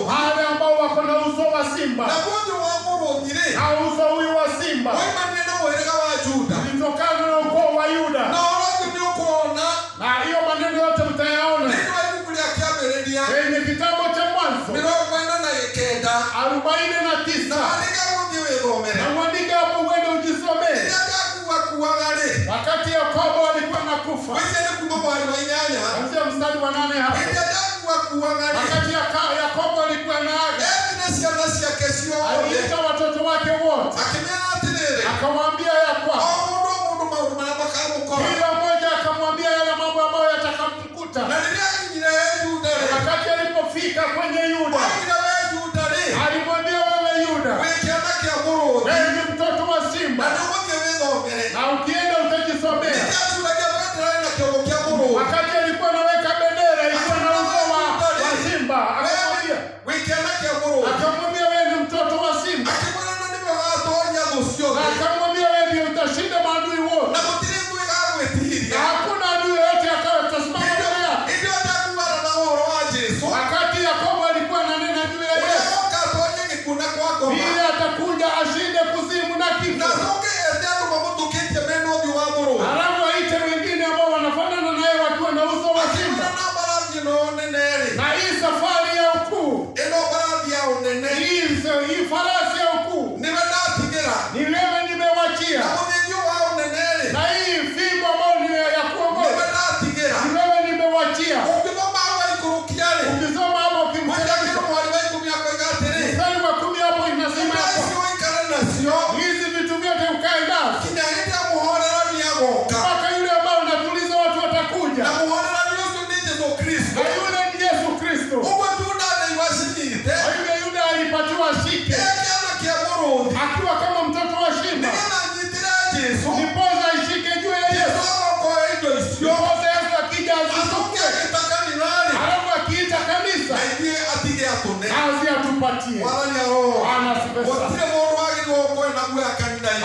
Wale ambao wako na uso wa simba, na uso huyu wa simba ulitokana na ukoo wa Yuda, na hiyo maneno yote mtayaona kwenye kitabu cha Mwanzo 49. Na mwandike hapo uende ujisomee. Wakati Yakobo alikuwa anakufa, kuanzia mstari wa 8 hapo, wakati Yakobo alikuwa anaaga, aliita watoto wake wote, akamwambia ya kwamba kila mmoja akamwambia yale mambo ambayo yatakamkuta. Wakati alipofika kwenye Yuda, alimwambia wewe Yuda, wewe ni mtoto wa simba, na ukienda utajisomea. Wakati alikuwa anaweka bendera ilikuwa na uso wa simba, akamwambia wewe ni mtoto wa simba, akamwambia wewe ndio utashinda maadui wote, na hakuna adui yote atakayesimama mbele yako. Wakati Yakobo alikuwa ananena juu ya Yesu, ili atakuja ashinde kuzimu na kifo, alafu aite wengine ambao wanafanana naye wakiwa na uso wa simba. Na hii safari ya ukuu, hii farasi ya ukuu ni wewe nimewachia, na hii fimbo ambayo ni ya kuongoza ni wewe nimewachia. Ukisoma hapo mstari wa 10 hapo inasema hizi vitu vyote ukae nazo mpaka yule ambao unatuliza watu watakuja, na yule ni Yesu Kristo. Kwa hivyo Yuda alipatiwa shike akiwa kama mtoto wa simba, nipoza ishike juu ya Yesu, nipoza Yesu akija azisuke, halafu akiita kanisa kazi atupatie.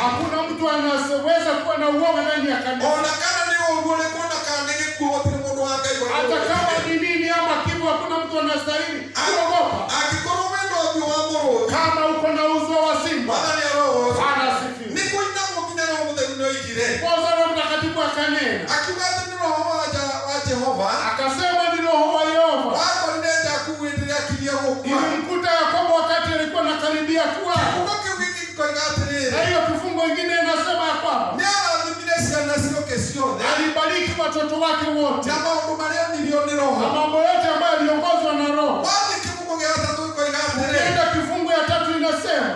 Hakuna mtu anaweza kuwa na uoga ndani ya kanisa, hata kama ni nini ama kivu. Hakuna mtu anastahili kuogopa kama uko na uso wa simba. Roho Mtakatifu akanena akasema ni Roho wa Yehova ilimkuta Yakobo wakati alikuwa anakaribia kuwa. Na hiyo kifungo ingine inasema ya kwamba alibariki watoto wake wote na mambo yote ambayo aliongozwa na Roho. Ukienda kifungo ya 3 inasema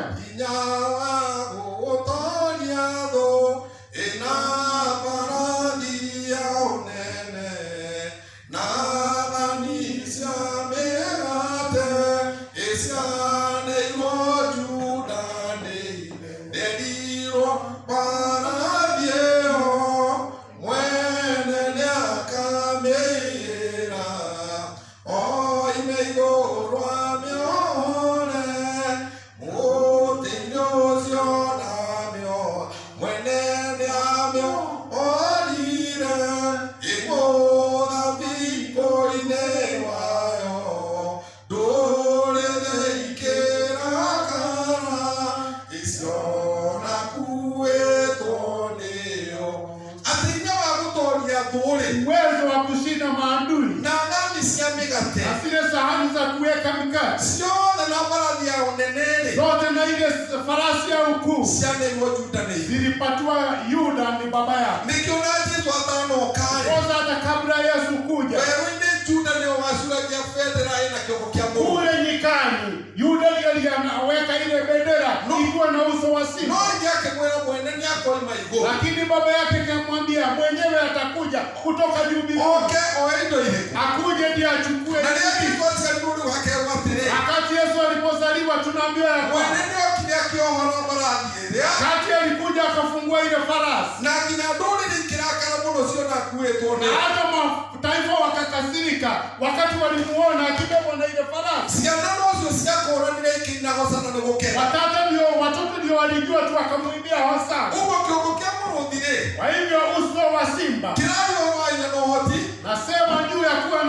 maadui na ng'ani cia mĩgate na zile sahani za kuweka mikate ciothe na mbarathi ya ũnene zote na ile farasi ya ukuu cianeirwo Juda nĩ zilipatiwa Yuda ni baba yake. Nĩkĩo na Jesũ atanoka-rĩ, Kwanza hata kabla Yesu kuja, werũ-inĩ Juda nĩwe wacuragia bendera ĩna kĩongo kĩa mũndũ. kule nyikani Yuda ndiye anaweka ile bendera ikiwa na uso wa simba. No akĩmwĩra mwene nĩakoima igũrũ, Lakini baba yake akamwambia mwenyewe atakuja kutoka juu mbinguni. oke oe indo irĩkũ, Akuje ndiye achukue. na rĩrĩa Jesũ aciarirwo rĩu hakeerwo atĩrĩ, Wakati Yesu alipozaliwa tunaambiwa ya kwamba mwene nĩokire akĩohora mbarathi ĩrĩa, wakati alikuja akafungua ile farasi na nginya ndũrĩrĩ ikĩrakara mũno ciona akuĩtwo na nĩ hata mataifa wakakasirika wakati walimuona akibebwa na ile farasi. ciana nocio ciakũranire ikĩinagocana nĩ gũkena. Watoto ndio walijua tu wakamwimbia hosa. Ũguo kĩongo kĩa mũrũthi-rĩ, Kwa hivyo uso wa simba kĩrarĩ ũhoro wa hinya na ũhoti, nasema juu ya kuwa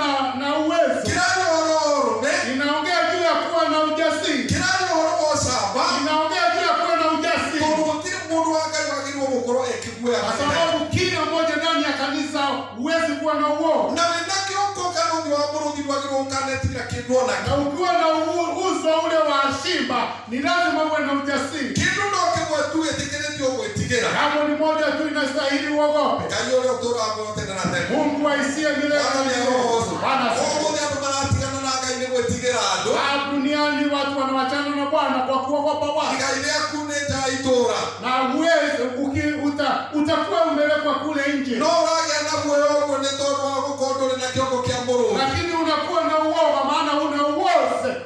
na uwezo, kĩrarĩ ũhoro wa ũrũme, inaongea juu ya kuwa na ujasiri, kĩrarĩ ũhoro wa ũcamba, inaongea juu ya kuwa na ujasiri, tondũ gũtirĩ mũndũ wa Ngai wagĩrĩirwo gũkorwo ekĩguoya kwa mahinda. sababu kila mmoja ndani ya kanisa huwezi kuwa na uoga, Na wĩna kĩongo kana ũthiũ wa mũrũthi ndwagĩrĩirwo gũkanetigĩra kĩndũ ona kĩ. na ukiwa na uso ule wa simba ni lazima uwe na ujasiri. Kĩndũ no kĩmwe tu ĩtĩkĩrĩtio gwĩtigĩra. Jambo ni moja tu inastahili uogope, Ngai ũrĩa ũtũũraga muoyo tene na tene. Mungu aisie milele Bwana na nĩ milele. arohoco. Bwana asifiwe. Ũmũthĩ andũ maratigana na Ngai nĩ gwĩtigĩra andũ. Duniani watu wanawachana na Bwana kwa kuogopa watu. Ngai rĩaku nĩ nja ya itũũra. Na uweze utakuwa umewekwa kule nje. No ũragĩa na guoya ũguo nĩ tondũ wa gũkorwo ndũrĩ na kĩongo kĩa mũrũthi. Lakini unakuwa na uoga maana una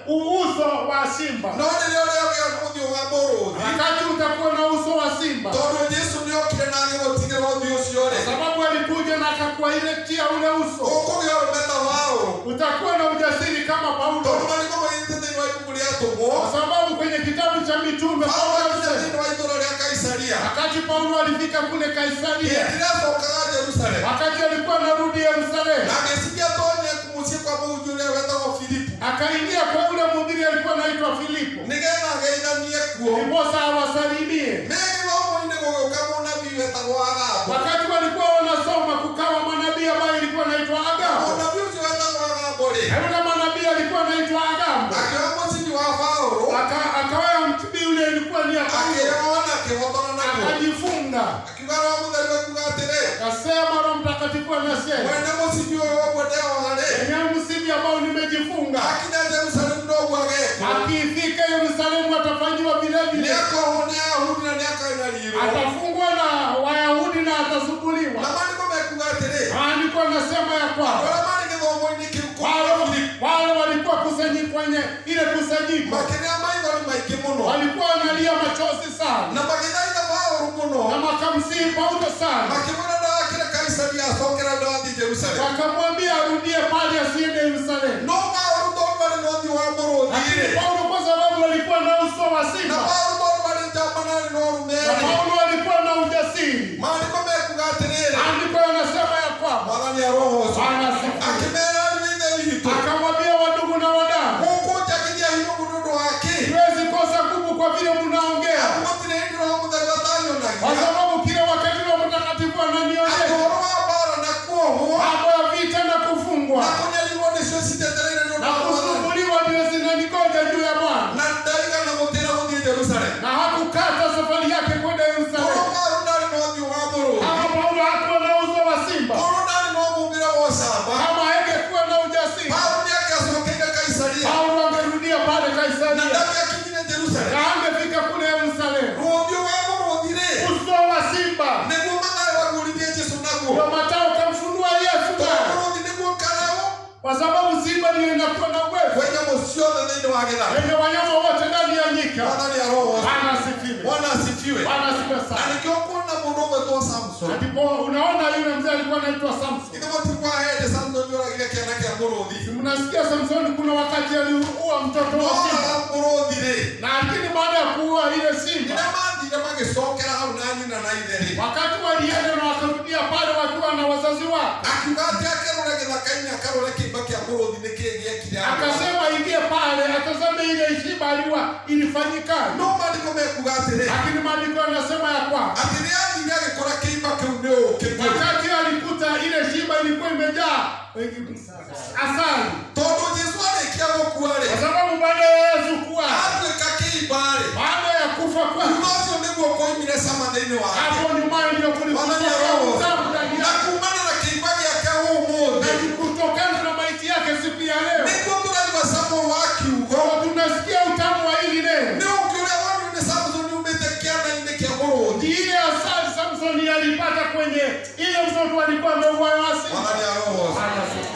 uso wa simba. No rĩrĩa ũrĩagĩa na ũthiũ wa mũrũthi, Wakati utakuwa na uso wa simba. tondũ Jesũ nĩokire na agĩgũtigĩra ũthiũ ũcio-rĩ, Sababu alikuja na akakuailetia ule uso. ũkũgĩa ũrũme ta Paulo, Utakuwa na ujasiri kama Paulo. tondũ marĩko maigĩte thĩinĩ wa ibuku rĩa Atũmwo. Kwa sababu kwenye kitabu cha mitume Paulo Paulo akinya alisema, thĩinĩ wa itũũra rĩa Kaisaria, wakati Paulo alifika kule Kaisaria, hĩndĩ ĩrĩa acokaga Jerusalemu, wakati alikuwa anarudi Yerusalemu, na agĩciria tonye mũciĩ kwa mũhunjia ũrĩa wetagwo Filipu, akaingia kwa yule mhubiri alikuwa anaitwa Filipo, nĩgetha ageithanie kuo. ndiposa awasalimie. Me gĩthomo-inĩ gũgĩũka mũnabii wetagwo Agabo. Wakati walikuwa wanasoma kukawa manabii ambaye alikuwa anaitwa Agabo. Mũnabii ũcio wetagwo Agabo-rĩ, Na yule manabii alikuwa anaitwa Agabo. akĩoya mũcibi wa Paulo, Akawaya mtubii yule ilikuwa ni ya Paulo. akĩona akĩhotana naguo, Akajifunga. akiuga Roho Mũtheru akuuga atĩrĩ, Akasema Roho Mtakatifu anasema, mwene mũcibi ũyũ ũguo ndeoha-rĩ, "Enye msibi ambao nimejifunga. akinya Jerusalemu noguo agekwo. Akifika Yerusalemu atafanyiwa vile vile. Nĩakohwo nĩ Ayahudi na nĩakainarirwo." Atafungwa na Wayahudi na atasubuliwa." Na maandĩko mekuga atĩrĩ, Maandiko yanasema ya kwamba arĩa marĩ gĩthomo-inĩ kĩu kũu wale walikuwa kusanyika kwenye ile kusanyiko, makĩrĩa maithori maingĩ mũno, walikuwa wanalia machozi sana na magĩthaitha Paulo mũno, na makamsihi Paulo sana, makĩmwĩra ndagakĩre Kaisaria acokera ndathiĩ Jerusalemu. wakamwambia arudie pale asiende Yerusalemu. No Paulo tondũ arĩ na ũthiũ wa mũrũthi-rĩ, Lakini Paulo kwa sababu alikuwa na uso wa na simba, Paulo tondũ arĩ njamba na arĩ na na ũrũme-rĩ, Paulo alikuwa na ujasiri, maandĩko mekuga atĩrĩrĩ, maandiko yanasema ya kwamba Mwathani arohocwo, Bwana asifiwe. akĩmera ariũ ithe witũ, Akamwambia wadugu na wadamu, mũkũnjakithia hinya mũno ũndũ wa kĩ? siwezi kosa nguvu kwa vile mnaongea, Gũtirĩ hĩndĩ Roho Mũtheru kwa atanyonagia sababu kila wakati Roho Mtakatifu atĩ ananionyesha ũhoro wa mbaara na kuohwo mambo ya vita na kufungwa na kũnyariirwo nĩcio citetereire nĩ ũndũ na wa Mwathani. kusumbuliwa ndio zinanigoja juu ya Bwana, Na ndaigana gũtĩra gũthiĩ Jerusalemu. na hakukata safari yake kwenda Korwo Yerusalemu. Paulo ndarĩ na ũthiũ wa mũrũthi, Kama Paulo hakuwa na uso wa simba, korwo ndarĩ na ũmũmbĩre wa ũcamba, kama hangekuwa na ujasiri, Paulo nĩangĩacokeire Kaisaria Paulo angerudia pale na Kaisaria ndangĩakinyire Jerusalemu. na angefika kule Yerusalemu. Ũthiũ wa mũrũthi-rĩ, Uso wa simba nĩguo Mathayo wagũrithie Jesũ naguo. ndio Mathayo kamfunua Yesu Tondũ naye, mũrũthi nĩguo Karao, kwa sababu simba ndio inakuwa na uwezo wa nyamũ ciothe thĩinĩ wa gĩthaka. wenye wanyama wote ndani ya nyika. Mwathani arohocwo. Bwana asifiwe. Bwana asifiwe. Bwana asifiwe Na sana. nĩkĩo kuona mũndũ ũgwĩtwo Samson. Ndipo unaona yule mzee alikuwa anaitwa Samson. Ithe mũtikwa hĩndĩ Samson nĩoragire kĩana kĩa mũrũthi. Mnasikia Samsoni kuna wakati aliua mtoto wa simba. Noraga mũrũthi-rĩ, Na lakini baada ya kuua ile simba, rĩrĩa mathire magĩcokera hau na nyina na ithe-rĩ, wakati walienda na wakarudia pale wakiwa na wazazi wao, akiuga atĩ akerore gĩthaka-inĩ akarore kĩimba kĩa mũrũthi nĩkĩĩ gĩekire andũ. akasema ingie pale atazame ile simba aliua ilifanyika. No maandĩko mekuga atĩrĩ, Lakini maandiko yanasema ya kwamba atĩ nĩathire agĩkora kĩimba kĩu nĩ ũũkĩ. wakati alikuta unakuta ile shiba ilikuwa imejaa asali. Todo Yesu alikia kukuale. Kwa sababu baada ya Yesu kuwa baada ya kufa kwake, unazo ndivyo kwa imile sama ndani wake. hapo nyuma ndio kulikuwa utamu ndani na kumana na kiibali yake huo mmoja. Na kutokana na maiti yake siku ya leo, niko tunajua sababu wake huko tunasikia utamu wa hili leo. Ndio ukiona watu ni Samson umetekea na ile kiamoro. Ile asali Samson alipata kwenye ile mtoto alikuwa ameuawa wasi. Bwana ya roho.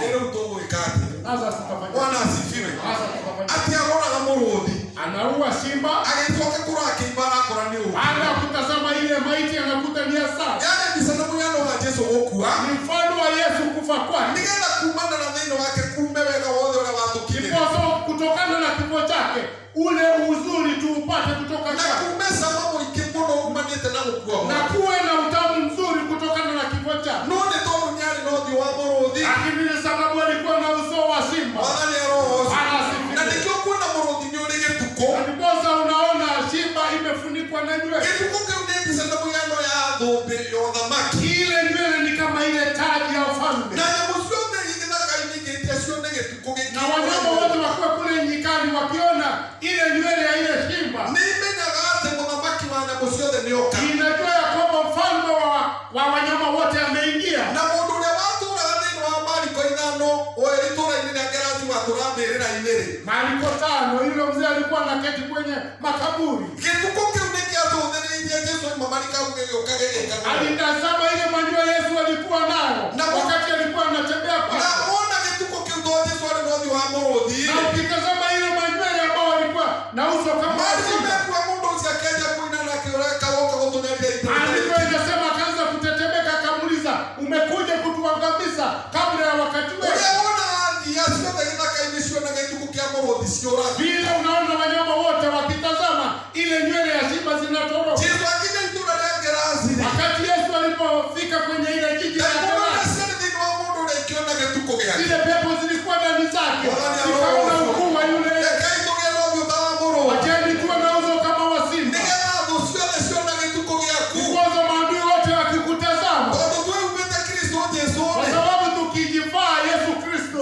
Ile mtoto ikati. Sasa tutafanya. Bwana asifiwe. Sasa tutafanya. Ati aona kama rodi. Anaua simba. Akitoka kura akibara kura ni huko. Baada ya kutazama ile maiti anakuta ni asali. Yaani ni sanamu ya Roho Yesu okuwa. Ni mfano wa Yesu kufa kwake. Ningenda kumana na neno wake kumeweka wote wale watu kile. Kwa kutokana na kifo chake ule uzuri tuupate kutoka na kumesa mambo ikimuno umanite na ukua. Na kuwe na utamu mzuri kutokana na kifo chake. None todo nyari rodi wa morodi. Lakini sababu alikuwa na uso wa simba. Bwana ya roho. Na nikio kuna morodi ndio nige tuko. Ndiposa unaona simba imefunikwa na nywele. Kituko ndio sababu yano ya dhobe ya dhamaki. Ile nywele ni kama ile taji ya ufalme. Na msione ingine kainige tesho nige tuko. Na wanyama wote wakiwa kule nyikani wakiona ile nywele ya ile simba. Inajua ya kwamba mfalme wa wanyama wote ameingia. Na mundu ule watu ndio habari kwa inano oeritora ile ngerazi watu raberera ile. Mariko 5 yule mzee alikuwa anaketi kwenye makaburi. Kituko kiundikia tu ndio Yesu mamalika ukagege. Alitazama ile manyoya Yesu alikuwa nayo. Na wakati alikuwa anatembea pale. Na ona kituko kiundoje swali ndio wa morodi. Na ukitazama ile manyoya ambao alikuwa na uso kama simba. Kwa mundu usikaje kuina na kioreka wote kutunalia. Alikuwa inasema akaanza kutetemeka akamuuliza, umekuja kutuangamiza kabla ya wakati wetu? Unaona Yesu anataka imeshwa na kituko kia morodi sio raha. Vile unaona wanyama wote wakitazama ile nywele ya simba zinatoroka. Yesu akija itura ya gerazi. Wakati Yesu alipofika kwenye ile jiji la Gerasi, zile pepo zilikuwa ndani zake. Zikaona ukuu wa yule. Wajeni tuwe na uso kama wa simba. Kwanza maadui wote wakikutazama. Kwa sababu tukijivaa Yesu Kristo,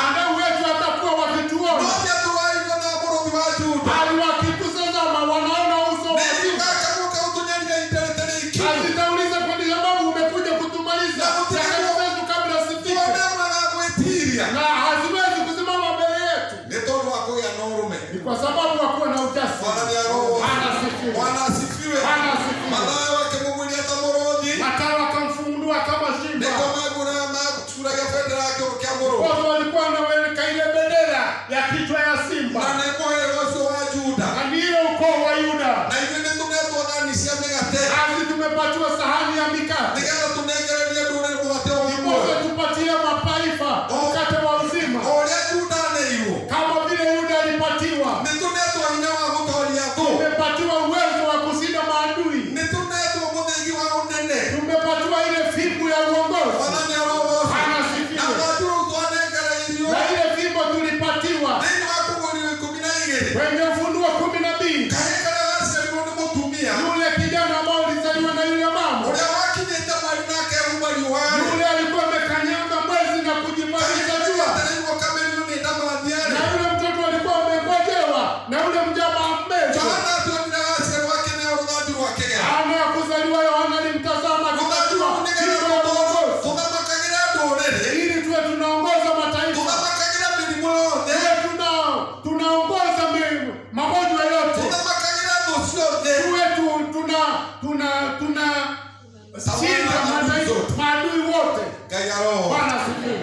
adau wetu atakuwa wakituona. Hali wakituzama wanaona uso wa simba. Hazitauliza kwa sababu umekuja kutumaliza. Na haziwezi kusimama mbele yetu. Ni kwa sababu wakuwa na ujasiri. Bwana asifiwe. Malaika wake Mungu ni hata morodi. Matao akamfungua kama simba. Wao walikuwa wanaweka ile bendera ya kichwa ya simba. Na ndiyo ukoo wa Yuda. Sisi tumepatiwa sahani ya mikate. Tupatie mataifa mkate wa uzima. Kama vile Yuda alipatiwa. Tumepatiwa uwezo wa kushinda maadui. Tumepatiwa ile fimbo ya uongozi. Na ile fimbo tulipatiwa kwenye Ufunuo 12. Yule kijana ambao alizaliwa na yule mama. Yule alikuwa amekanyaga mwezi na kujimalisha jua. Na yule mtoto alikuwa amegojewa na yule mjama mmeja. Ana ya kuzaliwa Yohana alimtazama akajua ili tuwe tunaongoza mataifa. Tunaongoza magonjwa yote. Tuwe tuna shinda maadui wote. Bwana asifiwe.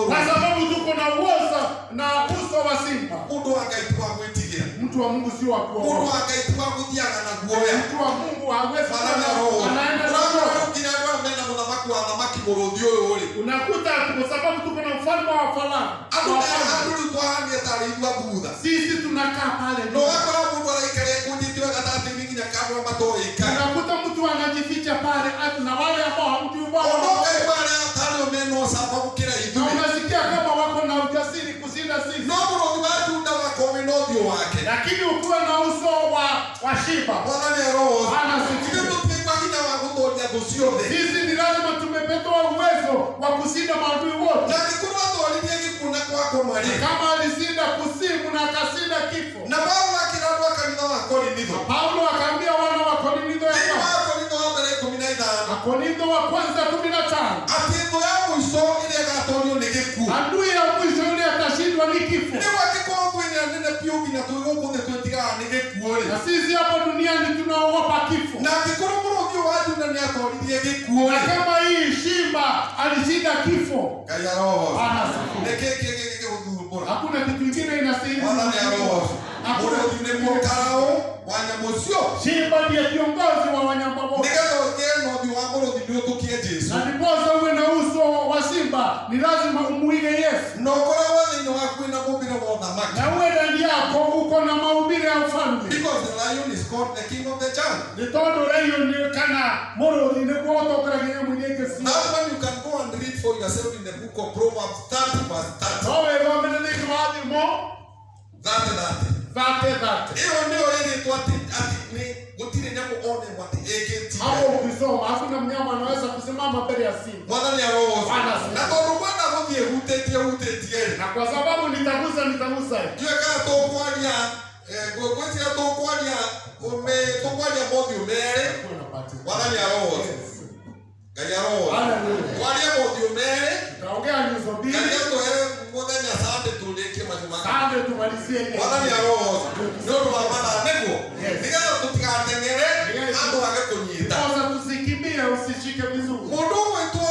Kwa sababu tuko na uwezo na uso wa simba. Mtu wa Mungu sio wa kuogopa. Mtu wa Mungu hawezi anaenda na unakuta kwa sababu tuko na mfalme wa falme. Sisi tunakaa pale. Unakuta mtu anajificha pale na wale ambao hamjui Bwana. Unasikia kama wako na ujasiri kushinda sisi. Lakini ukiwa na uso wa shiba. Bwana asifiwe. Sisi ni ametoa uwezo wa kushinda maadui wote. Na nikuru atwalithia gikuna kwako mari. Kama alishinda kuzimu na akashinda kifo. Na Paulo akirandwa kanitha wa Korintho. Paulo akaambia wana wa Korintho Korintho wa kwanza 15. Ati ndo ya mwisho ile gatorio ni gikuo. Adui ya mwisho ile atashindwa ni kifo. Ni wakiko kwene nene pio bina tugo kune twetiga ni gikuo. Na sisi hapa duniani tunaogopa kifo. Na kikuru muruvyo waju na ni atorithie gikuo. Na kama hii shimba alishinda kifo. Kaya roho. Nekeke gudhuru. Hakuna kitu kingine inastahili. Wala ni roho. Hakuna ni mkarao wanyamosio. Shimba ndiye kiongozi wa wanyama wote. Na ndiposa uwe na uso wa simba ni lazima umuige Yesu. Na uwe ndani yako uko na maumbile ya ufalme. Because the lion is called the king of the jungle. Nitondo lion ni kana moro ni kuoto kwa kwenye mwenyewe si. Now when you can go and read for yourself in the book of Proverbs 30 verse 30. Wewe wamene ni kwa mo 30. Hiyo ndio ile tu ati ni gutire nyamu one mwati eketi. Hapo ukisoma hakuna mnyama anaweza kusimama mbele ya simba. Mwana ni roho. Na tondu bwana gothie hutetie. Na kwa sababu nitagusa. Jue kana tokwalia gwetira tokwalia tokwalia mothi umere. Mwana ni roho. Gaya roho. Haleluya. Kwalia mothi umere. Taongea nyuso mbili. Gaya to muthenya sande tuleke majuma. Sande tumalizie ile. Mwana ni roho. Ndio mama nego. Nigala tutikatengere ando wage kunyita. Sasa tusikimbie usishike vizuri. Mundu wetu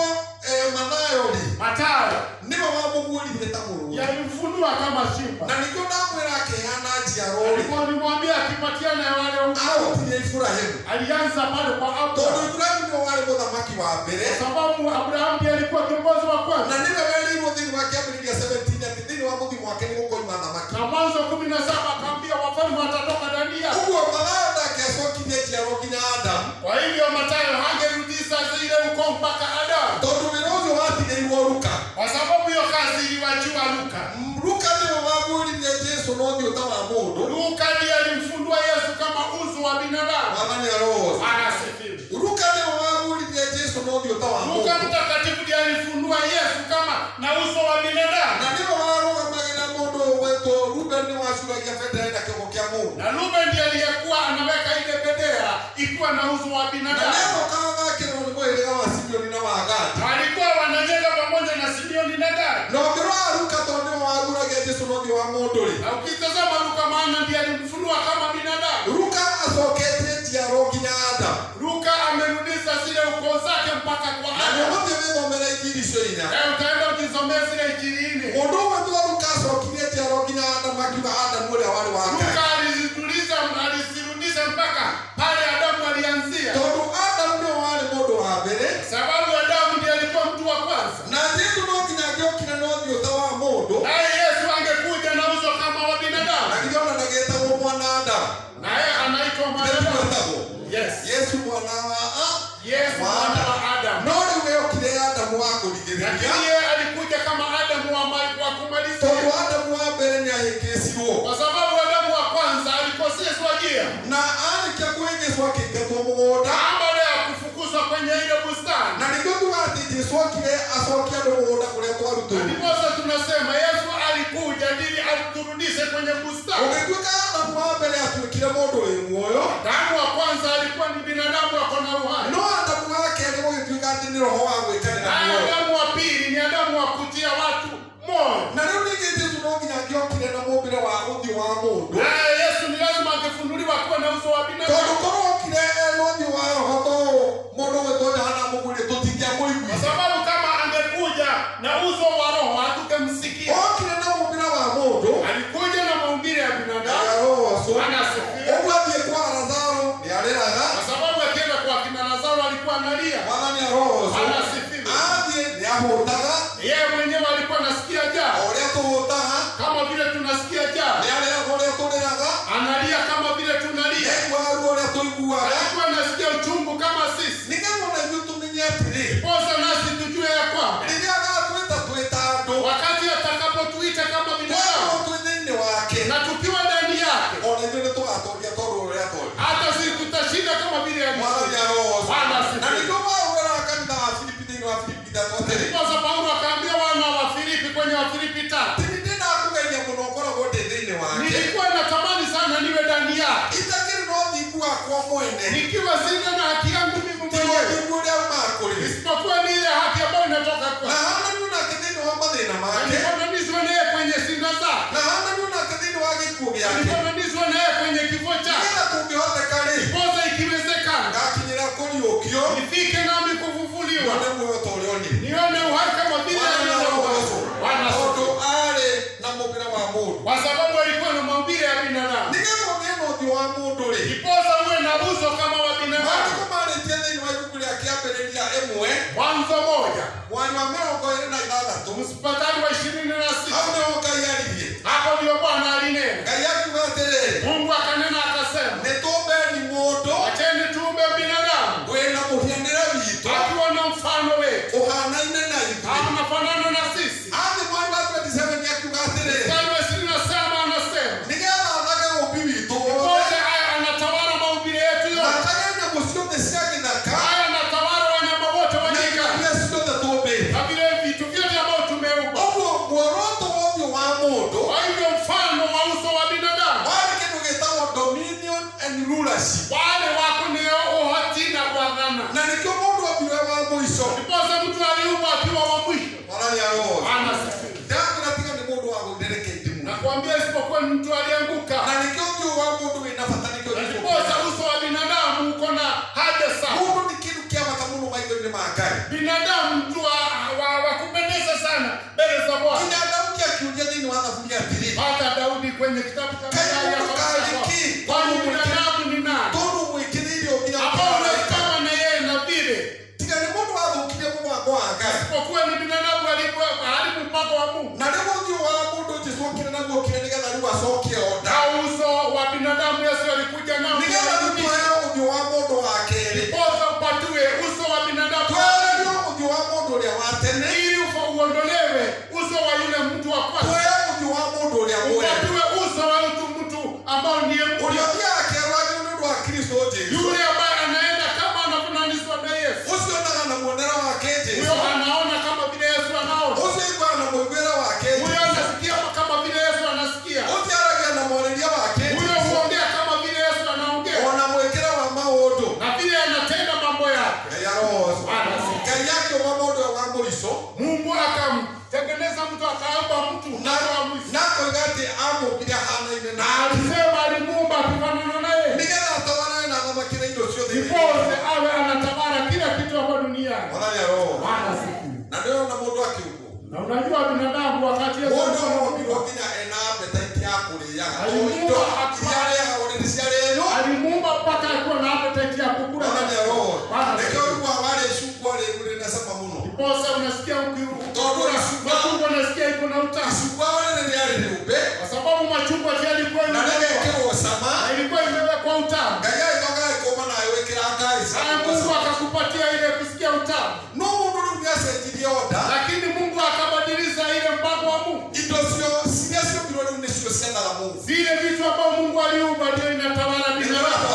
Mathayo nimo wamuguli betamuru. Yalimfunua kama shimba. Na niko namwera kehana jiarori. Alimwambia akipatiana wale au tiye Ibrahimu. Alianza pale kwa Abraham. Todo Ibrahimu ndio wale mthamaki wa mbere. Sababu Abraham ndiye alikuwa kiongozi wa kwanza. Na ndio wale mudhini wake Biblia 17 atidini wa mudhini wake ni mko ima thamaki. Na Mwanzo 17 akaambia wafalme watatoka ndani yao. Huko Mathayo kesho kije jiaro kina Adam. Kwa hivyo Mathayo hangerudisha zile uko mpaka Adam. Todo virozo wati ni Luka. Kwa sababu hiyo kazi iliwachiwa Luka. Luka ndio wabuli ni Yesu ndio utawa mundu. Luka ndiye alimfundua Yesu kama uso wa binadamu. Mama ya roho. Anasifiwa. Luka ndio wabuli ni Yesu ndio utawa mundu. Luka mtakatifu ndiye alifundua Yesu kama na uso wa binadamu. Na ndio waroga magana mundu wetu Ruben ni washuragia fedha na kiongo kia mundu. Na Ruben ndiye aliyekuwa anaweka ile bendera ikiwa na uso wa binadamu. Na leo kama kile walikuwa ile kama Simeoni na Wagadi. Walikuwa wanacheza pamoja na Simeoni na Gadi. Na ndio Luka ndio wabulaga Yesu ndio wa mundu. Na ukitazama Luka maana ndiye alimfunua kama binadamu. Luka asokete jiaro kina Adam. Luka amerudisha zile ukoo zake mpaka kwa Adam. Na wote wao wamelaiki shoina. Utaenda ukisomea zile injili. Mundu wetu Luka asokete jiaro kina Adam akiwa Adam wale wale wa Luka alisirudisha mpaka pale Adamu alianzia. Todo Adam ndio wale mundu wa mbere. Sababu Adamu ndiye alikuwa mtu wa kwanza. Na Yesu ndio kinagio kina ndio utawa mundu. Na Yesu angekuja na uso kama wa binadamu. Na kiona nageta mwana Adam. Na yeye anaitwa mwanadamu. Yes. Yesu mwana wa Yesu mwana wa Adam. Ndio wewe kile Adam wako ligeria. Lakini yeye alikuja kama Adamu wa kumalizia. Todo Adam wa mbere ni ahekesiwo. Kwa sababu Adamu wa kwanza alikoseshwa njia. Na alika kuengeswa kikatwa mugoda. Baada ya kufukuzwa kwenye ile bustani. Na ndio tuati Yesu kile asokia mugoda kule kwa ruto. Ndipo tunasema Yesu alikuja ili aturudishe kwenye bustani. Ukikuta Adamu wa mbere atuikire mundu we muoyo. Adamu wa kwanza alikuwa ni binadamu ako na uhai. No Adamu wake alikuwa ni roho wa gwekana na moyo. Adamu wa pili ni Adamu wa kutia watu moyo. Na leo ningeze tunaongea ngio kile na mobile wa uthi wa mundu. Yesu ni lazima angefunuliwa kwa na uso wa binadamu. Todo koro kile ndio wa roho to mundu wetu hana mugule tutingia moigwi. Kwa sababu kama angekuja na uso wa roho hatukamsikia. Kile na mobile wa mundu alikuja na maumbile ya binadamu. Anasifiwa. Obwadie kwa Lazaro ni aleraga. Kwa sababu akienda kwa kina Lazaro alikuwa analia. Bwana ni roho. Anasifiwa. Adie ni ahotaga. Yeye mwenyewe alikuwa anasikia njaa. Ole tuhotaga. Kama vile tunasikia njaa. Ni alera ole tuleraga. Analia kama vile tunalia. Kwa ole tuigua. Alikuwa anasikia uchungu kama sisi. Ni kama unajua tuminya tiri. Posa nasi tujue ya kwamba. Ni aga tuita ndo. Wakati atakapotuita kama binadamu. Na tukiwa ndani yake. Hata sisi tutashinda kama vile alivyo. Bwana ni roho. Na ndio wao wala kanisa wa Filipi Mwanzo 1 mwali wa mĩrongo ĩrĩ na ithathatũ mstari wa 26. hau nĩho Ngai aririe. Hapo ndio Bwana alinena. Ngai akiuga atĩrĩrĩ, Mungu akanena akasema, nĩtũmbeni mũndũ acheni tuumbe binadamu wĩna mũhianĩre witũ akiwa na mfano wetu, ũhanaine na ithuĩ. anafanana na sisi. Athi mwali wa 27 akiuga atĩrĩrĩ, Mstari wa 27 anasema, nĩgetha athage ũmbi witũ wothe, wote haya anatawala maumbile yetu na yote, athage nyamũ ciothe cia gĩthaka haya anatawala wanyama wote wa na indo nyika iria ciothe tũmbĩte. na vile vitu vyote ambavyo tumeumbwa. Ũguo muoroto wa ũthiũ wa mũndũ Kwa hivyo mfano wa uso wa binadamu warĩ kĩndũ gĩtagwo dominion and rulership, wale wako nio uhati na bwana, na nĩkĩo mũndũ ombirwe wa mũico. ndiposa mtu aliumbwa akiwa wa mwisho. Mwathani aroho Anasifiwa. ndakĩra tiga nĩ mũndũ wa gũthereka ithimo, Na kuambia isipokuwa ni mtu alianguka, na nĩkĩo ũthiũ wa mũndũ wĩna bata, nĩkĩo na ndiposa uso wa binadamu uko na haja sana. mũndũ nĩ kĩndũ kĩa bata mũno maitho-inĩ ma Ngai. Binadamu mtu wa kupendeza sana mbele za Bwana. Nginya Daudi akiuria thĩinĩ wa Thaburi atĩrĩ, Hata Daudi kwenye kitabu cha Kaĩ Mithali mũndũ karĩki, kwani binadamu ni nani tondũ mwĩkĩrĩire ũgira ambao mũbaraka, unakama na yeye na vile, tiga nĩ mũndũ wathũkirie mũbango wa Ngai. isipokuwa ni binadamu haribu mpango wa Mungu. Na rĩu ũthiũ wa mũndũ Jesũ okire naguo okire nĩgetha rĩu acokie onda, Na uso wa binadamu Yesu alikuja nao nĩgetha rĩu tũheo ũthiũ wa mũndũ wa kerĩ, ndiposa upatiwe uso wa binadamu twehererio ũthiũ wa mũndũ ũrĩa wa tene, ili uondolewe uso wa yule mtu wa kwanza, tuheo ũthiũ wa mũndũ ũrĩa mwega, upatiwe uso wa mtu ambao ndiye ũrĩa ũthiaga kĩarũagio nĩ ũndũ wa Kristo Jesũ, yule ambaye anaenda kama anafananishwa na Yesu. ũcio onaga na muonera wake Jesũ, Huyo anaona kama vile Yesu anaona. ũcio aiguaga na mũiguĩre wake Huyo Jesũ, anasikia kama vile Yesu anasikia. ũcio aragia na mwarĩria wake Huyo Jesũ, huongea kama vile Yesu anaongea. ona mwĩkĩre wa maũndũ. Na vile anatenda mambo yake. Ngai aroho Ngai akiuma mũndũ ũyũ wa mũico, Mungu akamtengeneza mtu, akaumba mtu na wa mwisho. akoiga atĩ amũmbire ahanaine Na na alisema alimuumba akifanana naye, nĩgetha atabarane na thamakĩre indo ciothe iria ndiposa awe anatawala kila kitu hapa duniani. Mwathani aroho. Bwana asifiwe. Na nĩwona mũndũ akiumbwo, Na unajua binadamu wakati Yesu mũndũ alikuwa ombirwo anaumba, nginya ena appetite ya kũrĩaga, Alimuumba indo akwa- iria arĩaga ũrĩ nĩciarĩo. alimuumba mpaka alikuwa na appetite ya kukula. Mwathani aroho. Bwana Nĩkĩo asifiwe. rĩu warĩa icungwa rĩrĩ na cama mũno. Ndiposa unasikia Tondũ icungwa- machungwa unasikia iko na utamu. Icungwa rĩrĩ rĩarĩ rĩũmbe Kwa sababu machungwa tayari ilikuwa na imewekwa. rĩgekĩrwo cama, Na ilikuwa imewekwa utamu. Ngai agĩcoka agĩkũma na agĩgwĩkĩra Ngai Haya Mungu akakupatia ile kusikia utamu. no mũndũ rĩu nĩacenjirie onda, Lakini Mungu akabadilisha ile mpango wa Mungu. indo ciria ciombirwo rĩu nĩcio ciendaga Mungu. Zile vitu ambavyo Mungu aliumba ndio inatawala binadamu.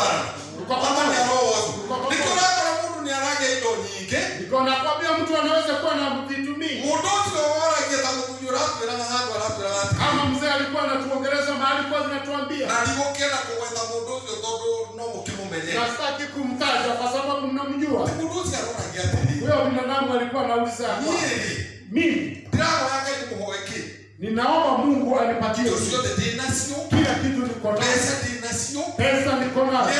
Mwathani aroho. Nĩkĩo ũrakora mũndũ nĩaragia indo nyingĩ, Niko nakwambia mtu anaweza kuwa na vitu mingi. mũndũ ũcio woragia ta mũthuri ũratwĩraga handũ aratwĩraga atĩ, Kama mzee alikuwa anatuongeleza mahali kwa zinatuambia. na ndigũkĩenda kũgwetha mũndũ ũcio tondũ no mũkĩmũmenye. Nastaki kumtaja kwa sababu mnamjua. Mũndũ ũcio aroragia atĩrĩ, Huyo binadamu alikuwa anauliza, niĩ mimi ndĩrahoya Ngai ndĩmũhoe kĩ? ninaomba Mungu anipatie Indo ciothe ndĩnacio, kila kitu niko nacho. mbeca ndĩnacio, Pesa niko nazo.